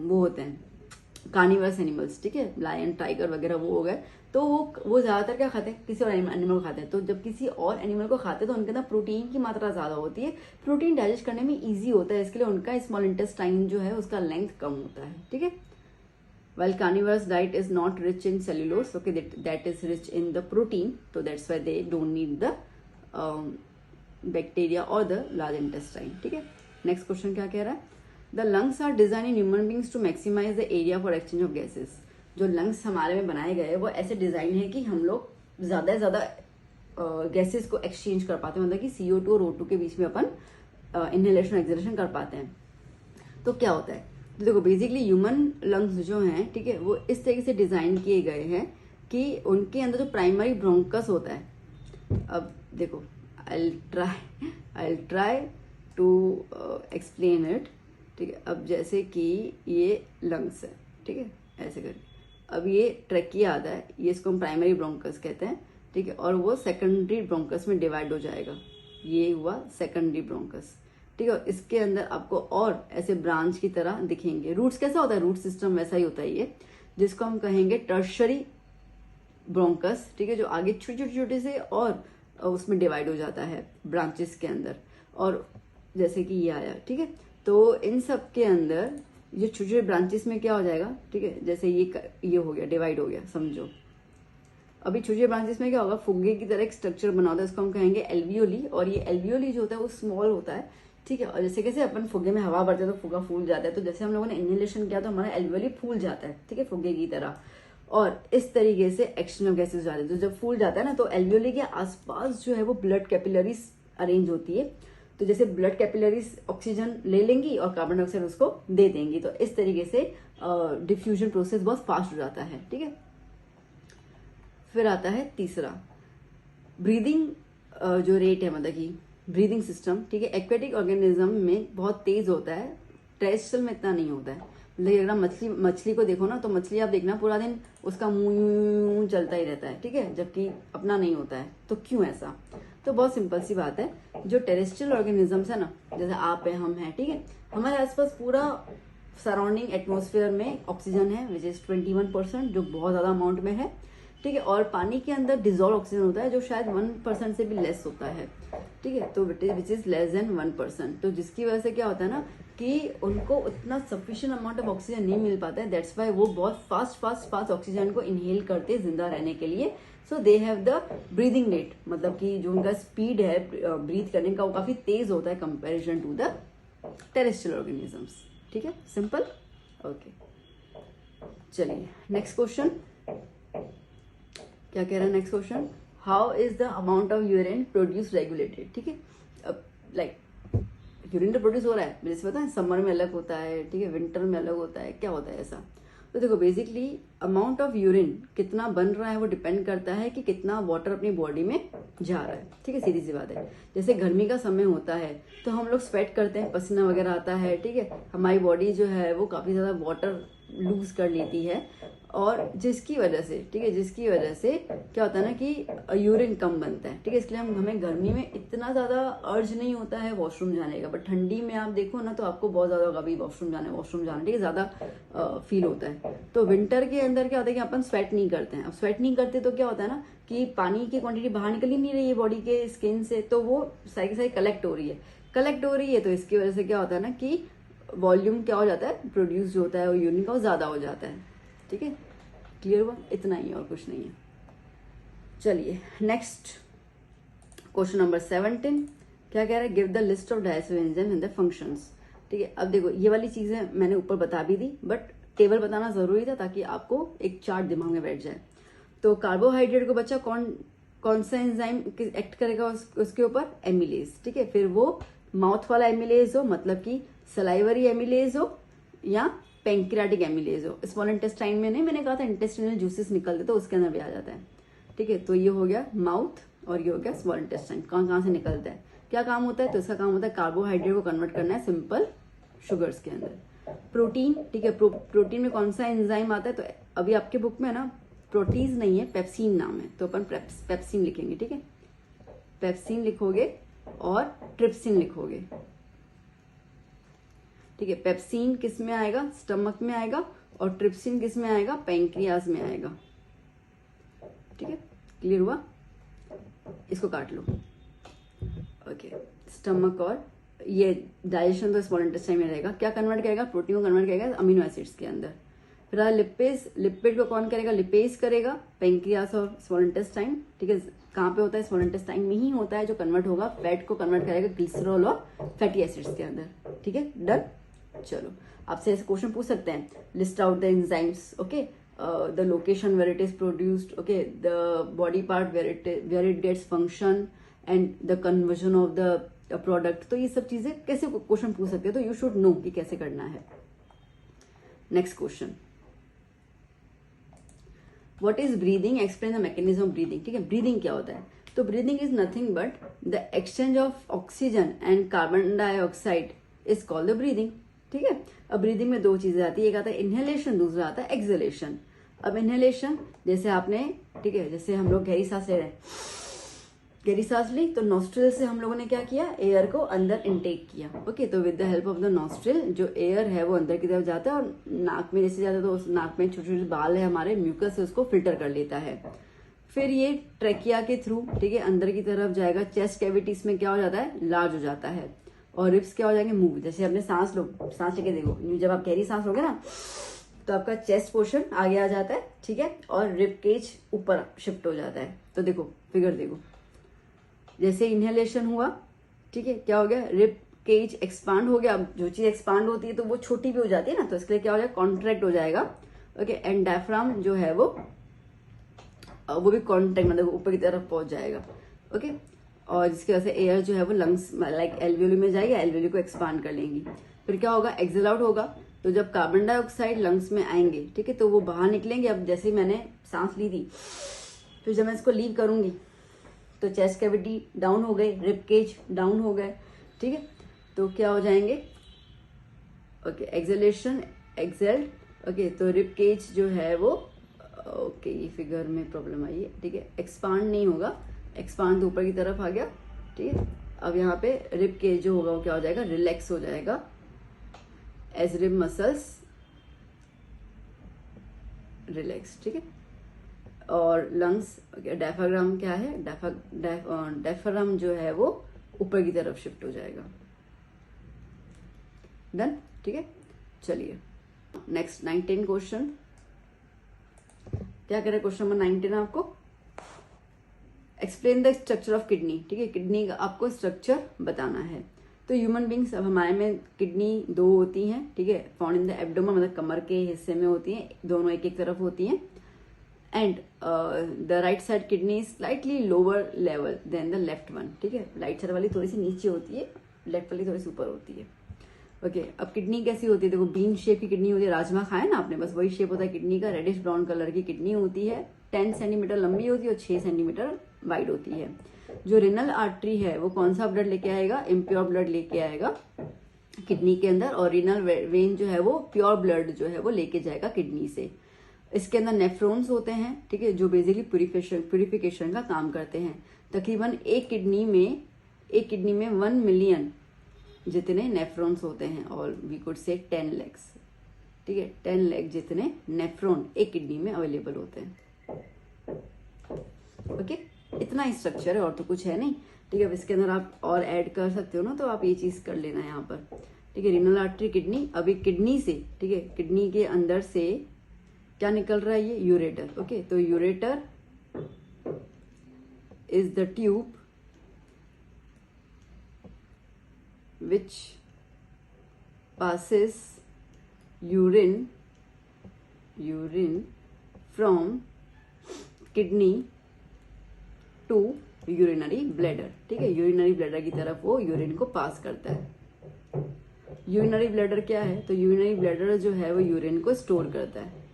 वो होते हैं कार्निवरस एनिमल्स, ठीक है, लायन टाइगर वगैरह वो हो गए, तो वो ज्यादातर क्या खाते हैं, किसी और एनिमल को खाते हैं। तो जब किसी और एनिमल को खाते हैं तो उनके अंदर प्रोटीन की मात्रा ज्यादा होती है, प्रोटीन डाइजेस्ट करने में इजी होता है, इसके लिए उनका स्मॉल इंटेस्टाइन जो है उसका लेंथ कम होता है, ठीक है। While carnivorous diet is not rich in cellulose, okay, that is rich in the protein, so that's why they don't need the bacteria or the large intestine, ठीक है। नेक्स्ट क्वेश्चन क्या कह रहा है, the lungs are design in human beings to maximize the area for exchange of gases. जो lungs हमारे में बनाए गए वो ऐसे डिजाइन है कि हम लोग ज्यादा से ज्यादा गैसेस को एक्सचेंज कर पाते हैं, मतलब कि CO2 और O2 के बीच में अपन इनहेलेशन एक्सहेलेशन कर पाते हैं। तो क्या होता है, तो देखो बेसिकली ह्यूमन लंग्स जो हैं, ठीक है, वो इस तरीके से डिजाइन किए गए हैं कि उनके अंदर जो प्राइमरी ब्रोंकस होता है, अब देखो I try to explain it, ठीक है। अब जैसे कि ये लंग्स है, ठीक है, ऐसे करके, अब ये ट्रैकिया आता है, ये इसको हम प्राइमरी ब्रोंकस कहते हैं, ठीक है, और वो सेकेंडरी ब्रोंकस में डिवाइड हो जाएगा, ये हुआ सेकेंडरी ब्रोंकस, ठीक है। इसके अंदर आपको और ऐसे ब्रांच की तरह दिखेंगे। रूट्स कैसा होता है, रूट सिस्टम वैसा ही होता है ये, जिसको हम कहेंगे टर्शरी ब्रोंकस, ठीक है, जो आगे छोटे छोटे से और उसमें डिवाइड हो जाता है ब्रांचेस के अंदर, और जैसे कि ये आया, ठीक है। तो इन सब के अंदर ये छोटे छोटे ब्रांचेस में क्या हो जाएगा, ठीक है, जैसे ये हो गया, डिवाइड हो गया, समझो। अभी छोटे छोटे ब्रांचेस में क्या होगा, फुग्गे की तरह एक स्ट्रक्चर बना होता है, इसको हम कहेंगे एल्वियोली, और ये एल्वियोली जो होता है वो स्मॉल होता है, ठीक है। और जैसे कैसे अपन फुग्गे में हवा भरते हैं तो फुग्गा फूल जाता है, तो जैसे हम लोगों ने इनहेलेशन किया तो हमारा एल्वियोली फूल जाता है, ठीक है, फुग्गे की तरह, और इस तरीके से एक्सटर्नल गैसेस जाते हैं। तो जब फूल जाता है ना, तो एल्वियोली के आसपास जो है वो ब्लड कैपिलरीज अरेंज होती है, तो जैसे ब्लड कैपिलरीज ऑक्सीजन ले लेंगी और कार्बन डाइऑक्साइड उसको दे देंगी, तो इस तरीके से डिफ्यूजन प्रोसेस बहुत फास्ट हो जाता है, ठीक है। फिर आता है तीसरा, ब्रीदिंग जो रेट है, मतलब कि ब्रीदिंग सिस्टम, ठीक है, एक्वेटिक ऑर्गेनिज्म में बहुत तेज होता है, टेरेस्ट्रियल में इतना नहीं होता है। मतलब अगर मछली को देखो ना, तो मछली आप देखना पूरा दिन उसका मुंह चलता ही रहता है, ठीक है, जबकि अपना नहीं होता है। तो क्यों ऐसा, तो बहुत सिंपल सी बात है, जो टेरेस्ट्रियल ऑर्गेनिजम्स है ना, जैसे आप है, हम है, ठीक है, हमारे आसपास पूरा सराउंडिंग एटमोस्फेयर में ऑक्सीजन है विच इज 21%, जो बहुत ज्यादा अमाउंट में है, ठीक है, और पानी के अंदर डिजोल्व ऑक्सीजन होता है जो शायद 1% से भी लेस होता है, ठीक है, तो विच इज लेस देन 1%। तो जिसकी वजह से क्या होता है ना कि उनको उतना सफिशिएंट अमाउंट ऑफ ऑक्सीजन नहीं मिल पाता है, दैट्स वाई वो बहुत फास्ट ऑक्सीजन को इनहेल करते हैं जिंदा रहने के लिए। So they have the breathing rate, मतलब कि जो उनका स्पीड है ब्रीथ करने का वो काफी तेज होता है comparison to the terrestrial organisms, ठीक है, सिंपल, ओके। चलिए नेक्स्ट क्वेश्चन क्या कह रहा है, next question, how is the amount of urine produce regulated, ठीक है। अब लाइक यूरिन तो प्रोड्यूस हो रहा है, जैसे पता है समर में अलग होता है, ठीक है, विंटर में अलग होता है, क्या होता है ऐसा। तो देखो बेसिकली अमाउंट ऑफ यूरिन कितना बन रहा है वो डिपेंड करता है कि कितना वाटर अपनी बॉडी में जा रहा है, ठीक है, सीधी सी बात है। जैसे गर्मी का समय होता है तो हम लोग स्वेट करते हैं, पसीना वगैरह आता है, ठीक है, हमारी बॉडी जो है वो काफी ज्यादा वाटर लूज कर लेती है, और जिसकी वजह से, ठीक है, जिसकी वजह से क्या होता है ना कि यूरिन कम बनता है, ठीक है। इसलिए हमें गर्मी में इतना ज्यादा अर्ज नहीं होता है वॉशरूम जाने का, बट ठंडी में आप देखो ना तो आपको बहुत ज्यादा होगा, अभी वॉशरूम जाना, ठीक है, ज्यादा फील होता है। तो विंटर के अंदर क्या होता है कि अपन स्वेट नहीं करते हैं, अब स्वेट नहीं करते तो क्या होता है ना कि पानी की क्वांटिटी बाहर निकल ही नहीं रही है बॉडी के स्किन से, तो वो सारी कलेक्ट हो रही है, तो इसकी वजह से क्या होता है ना कि वॉल्यूम क्या हो जाता है, प्रोड्यूस जो होता है वो यूरिन का ज्यादा हो जाता है, ठीक है, क्लियर हुआ, इतना ही और कुछ नहीं है। चलिए नेक्स्ट क्वेश्चन नंबर 17 क्या कह रहा है, give the list of digestive enzyme and the functions, ठीक है। अब देखो ये वाली चीजें मैंने ऊपर बता भी दी, बट टेबल बताना जरूरी था ताकि आपको एक चार्ट दिमाग में बैठ जाए। तो कार्बोहाइड्रेट को बच्चा कौन सा एंजाइम एक्ट करेगा उसके ऊपर, एमिलेज, ठीक है। फिर वो माउथ वाला एमिलेज हो, मतलब कि सलाइवरी एमिलेज हो, या पैंक्रियाटिक एमिलेज हो। स्मॉल इंटेस्टाइन में नहीं, मैंने कहा था इंटेस्टाइनल जूसेस निकलते तो उसके अंदर भी आ जाता है, ठीक है। तो ये हो गया माउथ और ये हो गया स्मॉल इंटेस्टाइन। कहाँ से निकलता है, क्या काम होता है, तो इसका काम होता है कार्बोहाइड्रेट को कन्वर्ट करना है सिंपल शुगर्स के अंदर। प्रोटीन, ठीक है, प्रोटीन में कौन सा एंजाइम आता है, तो अभी आपके बुक में ना प्रोटीज नहीं है, पेप्सिन नाम है, तो अपन पेप्सिन लिखेंगे, ठीक है। पेप्सिन लिखोगे और ट्रिप्सिन लिखोगे, ठीक है। पेप्सिन किस में आएगा, स्टमक में आएगा, और ट्रिप्सिन किस में आएगा, पैंक्रियाज में आएगा, ठीक है। क्लियर हुआ, इसको काट लो, ओके। स्टमक और ये डाइजेशन तो स्मॉल इंटेस्टाइन में रहेगा, क्या कन्वर्ट करेगा, प्रोटीन को कन्वर्ट करेगा अमीनो एसिड्स के अंदर। फिर लिपेज, लिपिड को कौन करेगा, लिपेज करेगा, पैंक्रियास और स्मॉल इंटेस्टाइन, ठीक है। कहाँ पे होता है, स्मॉल इंटेस्टाइन में ही होता है, जो कन्वर्ट होगा फैट को कन्वर्ट करेगा ग्लिसरॉल और फैटी एसिड्स के अंदर, ठीक है। डन, चलो आपसे ऐसे क्वेश्चन पूछ सकते हैं, list out the enzymes, okay, the location where it is produced, okay, the body part where it gets function and the conversion of the product. तो ये सब चीजें कैसे क्वेश्चन पूछ सकते हैं, तो यू शुड नो कि कैसे करना है। Next question, what is breathing, explain the mechanism of breathing, ठीक है। ब्रीदिंग क्या होता है, तो breathing is nothing but the exchange of oxygen and carbon dioxide is called the breathing, ठीक है। अब ब्रीदिंग में दो चीजें आती है, एक आता है इनहेलेशन, दूसरा आता है एक्सहेलेशन। अब इनहेलेशन जैसे आपने, ठीक है, जैसे हम लोग गहरी सांस ले रहे हैं, गहरी सांस ली तो नॉस्ट्रिल से हम लोगों ने क्या किया, एयर को अंदर इनटेक किया, ओके। तो with the help of the nostril जो एयर है वो अंदर की तरफ जाता है, और नाक में जैसे जाता है तो उस नाक में छोटे छोटे बाल है हमारे, म्यूकस से उसको फिल्टर कर लेता है। फिर ये ट्रेकिया के थ्रू, ठीक है, अंदर की तरफ जाएगा, चेस्ट कैविटीज में क्या हो जाता है, लार्ज हो जाता है, और रिब्स क्या हो जाएंगे, मूव। जैसे अपने सांस लो, सांस लेके देखो, जब आप गहरी सांस लोगे ना तो आपका चेस्ट पोर्शन आगे आ जाता है, ठीक है, और रिब केज ऊपर शिफ्ट हो जाता है। तो देखो फिगर देखो, जैसे इनहेलेशन हुआ, ठीक है, क्या हो गया, रिब केज एक्सपांड हो गया। अब जो चीज एक्सपांड होती है तो वो छोटी भी हो जाती है ना, तो इसके लिए क्या हो जाएगा, कॉन्ट्रैक्ट हो जाएगा, ओके। एंड डायफ्राम जो है वो भी कॉन्ट्रैक्ट, मतलब ऊपर की तरफ पहुंच जाएगा, ओके। और जिसकी वजह से एयर जो है वो लंग्स लाइक एल्वियोली में जाएगी, एल्वियोली को एक्सपांड कर लेंगी। फिर क्या होगा, एक्सेल आउट होगा। तो जब कार्बन डाइऑक्साइड लंग्स में आएंगे, ठीक है, तो वो बाहर निकलेंगे। अब जैसे मैंने सांस ली थी, फिर जब मैं इसको लीव करूंगी तो चेस्ट कैविटी डाउन हो गई, रिब केज डाउन हो गए, ठीक है। तो क्या हो जाएंगे, ओके, एक्सेलेशन, एक्सेल्ड, ओके। तो रिब केज जो है वो, ओके, ये फिगर में प्रॉब्लम आई है, ठीक है, एक्सपांड नहीं होगा, एक्सपांड तो ऊपर की तरफ आ गया, ठीक है। अब यहाँ पे रिब केज जो होगा वो क्या हो जाएगा, रिलैक्स हो जाएगा, एज रिब मसल्स रिलैक्स, ठीक है। और लंग्स, डायफ्राम क्या है, डायफ्राम जो है वो ऊपर की तरफ शिफ्ट हो जाएगा। डन, ठीक है। चलिए नेक्स्ट 19 क्वेश्चन, क्या कह रहे हैं क्वेश्चन नंबर 19 आपको, explain the structure of kidney, ठीक है। किडनी का आपको स्ट्रक्चर बताना है। तो ह्यूमन बींग्स, अब हमारे में किडनी दो होती हैं, ठीक है, फाउंड इन द एब्डोमेन, मतलब कमर के हिस्से में होती हैं, दोनों एक एक तरफ होती हैं। And the right side kidney is slightly lower level than the left one, ठीक है। राइट साइड वाली थोड़ी सी नीचे होती है, लेफ्ट वाली थोड़ी सी ऊपर होती है, ओके। अब किडनी कैसी होती है, देखो बीन शेप की किडनी होती है, राजमा खाया ना आपने, बस वही शेप होता है किडनी का, रेडिश ब्राउन कलर की किडनी होती है, 10 सेंटीमीटर लंबी होती है और 6 सेंटीमीटर वाइड होती है। जो रिनल आर्टरी है वो कौन सा ब्लड लेके आएगा, इम्प्योर ब्लड लेके आएगा किडनी के अंदर, और रिनल वेन जो है वो प्योर ब्लड जो है वो लेके जाएगा किडनी से। इसके अंदर नेफ्रॉन्स होते हैं, ठीक है, जो बेसिकली प्यूरिफिकेशन का काम करते हैं। तकरीबन एक किडनी में 1 मिलियन जितने नेफ्रॉन्स होते हैं, और वी कुड से 10 लैक्स, ठीक है, 10 लाख जितने नेफ्रॉन एक किडनी में अवेलेबल होते हैं, ओके। इतना ही स्ट्रक्चर है, और तो कुछ है नहीं, ठीक है। इसके अंदर आप और ऐड कर सकते हो ना, तो आप ये चीज कर लेना है यहाँ पर, ठीक है। रिनल आर्टरी किडनी, अभी किडनी से, ठीक है, किडनी के अंदर से क्या निकल रहा है, ये यूरेटर, ओके। तो ureter is the tube which passes urine from kidney to urinary bladder, ठीक है। यूरिनरी ब्लैडर की तरफ वो यूरिन को पास करता है, यूरिनरी ब्लैडर क्या है? तो यूरिनरी ब्लैडर जो है वो यूरिन को स्टोर करता है।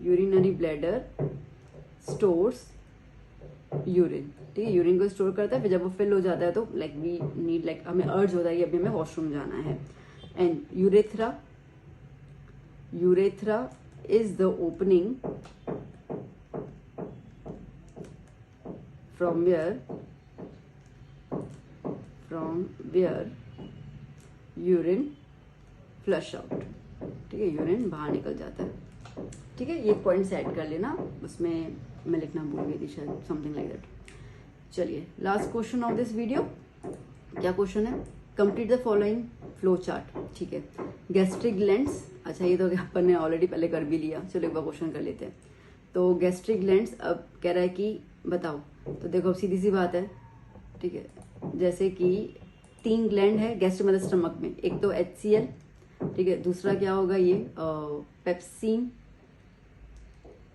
यूरिनरी ब्लैडर स्टोर्स यूरिन, ठीक है, यूरिन को स्टोर करता है। फिर जब वो फिल हो जाता है तो लाइक वी नीड, लाइक हमें अर्ज होता है कि अभी हमें वॉशरूम जाना है। And urethra, urethra is the opening from where urine flush out, ठीक है, यूरिन बाहर निकल जाता है। ठीक है, ये पॉइंट्स ऐड कर लेना, उसमें मैं लिखना भूल गई थी शायद, समथिंग लाइक दैट। चलिए last question of this video, क्या क्वेश्चन है? Complete the following flow chart, ठीक है। गैस्ट्रिक ग्लैंड्स, अच्छा ये तो अपन ने ऑलरेडी पहले कर भी लिया, चलो एक बार क्वेश्चन कर लेते हैं। तो गैस्ट्रिक ग्लैंड्स अब कह रहा है कि बताओ, तो देखो अब सीधी सी बात है, ठीक है, जैसे कि 3 ग्लैंड है गैस्ट्रिक मतलब स्टमक में, एक तो HCl, ठीक है, दूसरा क्या होगा ये पेप्सिन,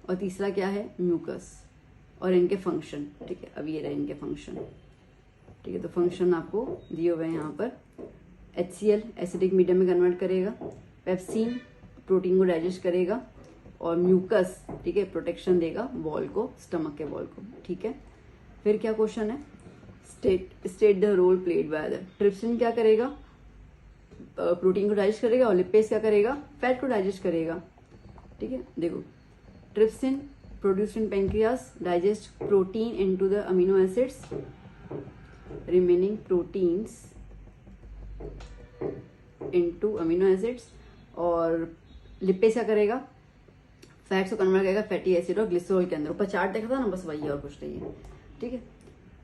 और तीसरा क्या है म्यूकस, और इनके फंक्शन, ठीक है। अब ये रहे इनके फंक्शन, ठीक है। तो फंक्शन आपको दिए हुए हैं यहाँ पर। HCl एसिडिक मीडियम में कन्वर्ट करेगा, पेप्सिन प्रोटीन को डाइजेस्ट करेगा, और म्यूकस, ठीक है, प्रोटेक्शन देगा वॉल को, स्टमक के वॉल को, ठीक है। फिर क्या क्वेश्चन है? State the role played by the trypsin, क्या करेगा? प्रोटीन को डाइजेस्ट करेगा, और लिपेज क्या करेगा? फैट को डाइजेस्ट करेगा, ठीक है। देखो trypsin produced in pancreas digest protein into the amino acids, remaining proteins into amino acids, और लिपेज क्या करेगा? फैट्स को कन्वर्ट करेगा फैटी एसिड और ग्लिसरॉल के अंदर। ऊपर चार्ट देखा था ना, बस वही और कुछ नहीं है, ठीक है।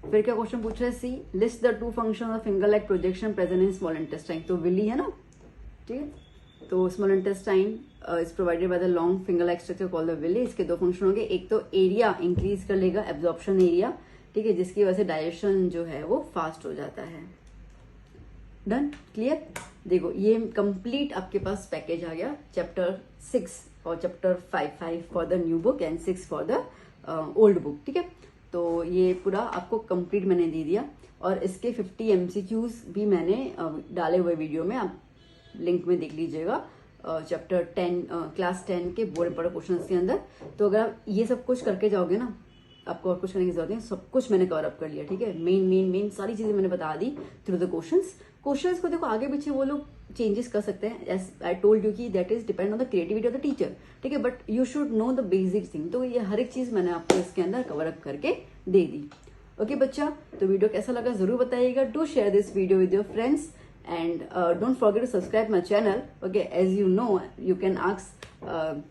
फिर क्या क्वेश्चन पूछ रहा है? See list the 2 function of finger like projection present in small intestine, तो विली है ना, ठीक है। तो small intestine is provided by the long finger like structure called the villi. इसके 2 फंक्शन होंगे, एक तो एरिया इंक्रीज कर लेगा, एब्जॉर्प्शन एरिया, ठीक है, जिसकी वजह से डाइजेशन जो है वो फास्ट हो जाता है। Done, clear. देखो ये कंप्लीट आपके पास पैकेज आ गया, चैप्टर 6 और chapter 5 for the new book and 6 for the old book, ठीक है। तो ये पूरा आपको कंप्लीट मैंने दे दिया, और इसके 50 MCQs भी मैंने डाले हुए वीडियो में, आप लिंक में देख लीजिएगा, चैप्टर 10 क्लास 10 के बोर्ड इंपॉर्टेंट क्वेश्चंस के अंदर। तो अगर आप ये सब कुछ करके जाओगे ना, आपको और कुछ करने की जरूरत नहीं, सब कुछ मैंने कवर अप कर लिया, ठीक है। मेन सारी चीजें मैंने बता दी थ्रू द क्वेश्चंस को देखो आगे पीछे वो लोग चेंजेस कर सकते हैं, एज आई टोल्ड यू कि that is depend on the creativity of the teacher, ठीक है, but you should know the basic thing. तो ये हर एक चीज मैंने आपको इसके अंदर कवर अप करके दे दी। ओके बच्चा, तो वीडियो कैसा लगा जरूर बताइएगा। Do share this video with your friends and don't forget to subscribe my channel. Okay, as you know, you can ask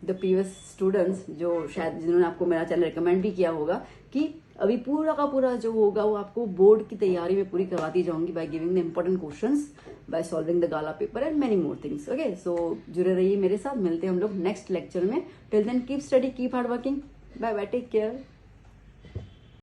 the previous students जो शायद जिन्होंने आपको मेरा चैनल रिकमेंड भी किया होगा, कि अभी पूरा का पूरा जो होगा वो आपको बोर्ड की तैयारी में पूरी करवाती जाऊंगी by giving the important questions, by solving the gala paper and many more things. Okay, so जुड़े रहिए मेरे साथ, मिलते हैं हम लोग नेक्स्ट लेक्चर में। Till then keep study, keep hard working, bye bye, take care.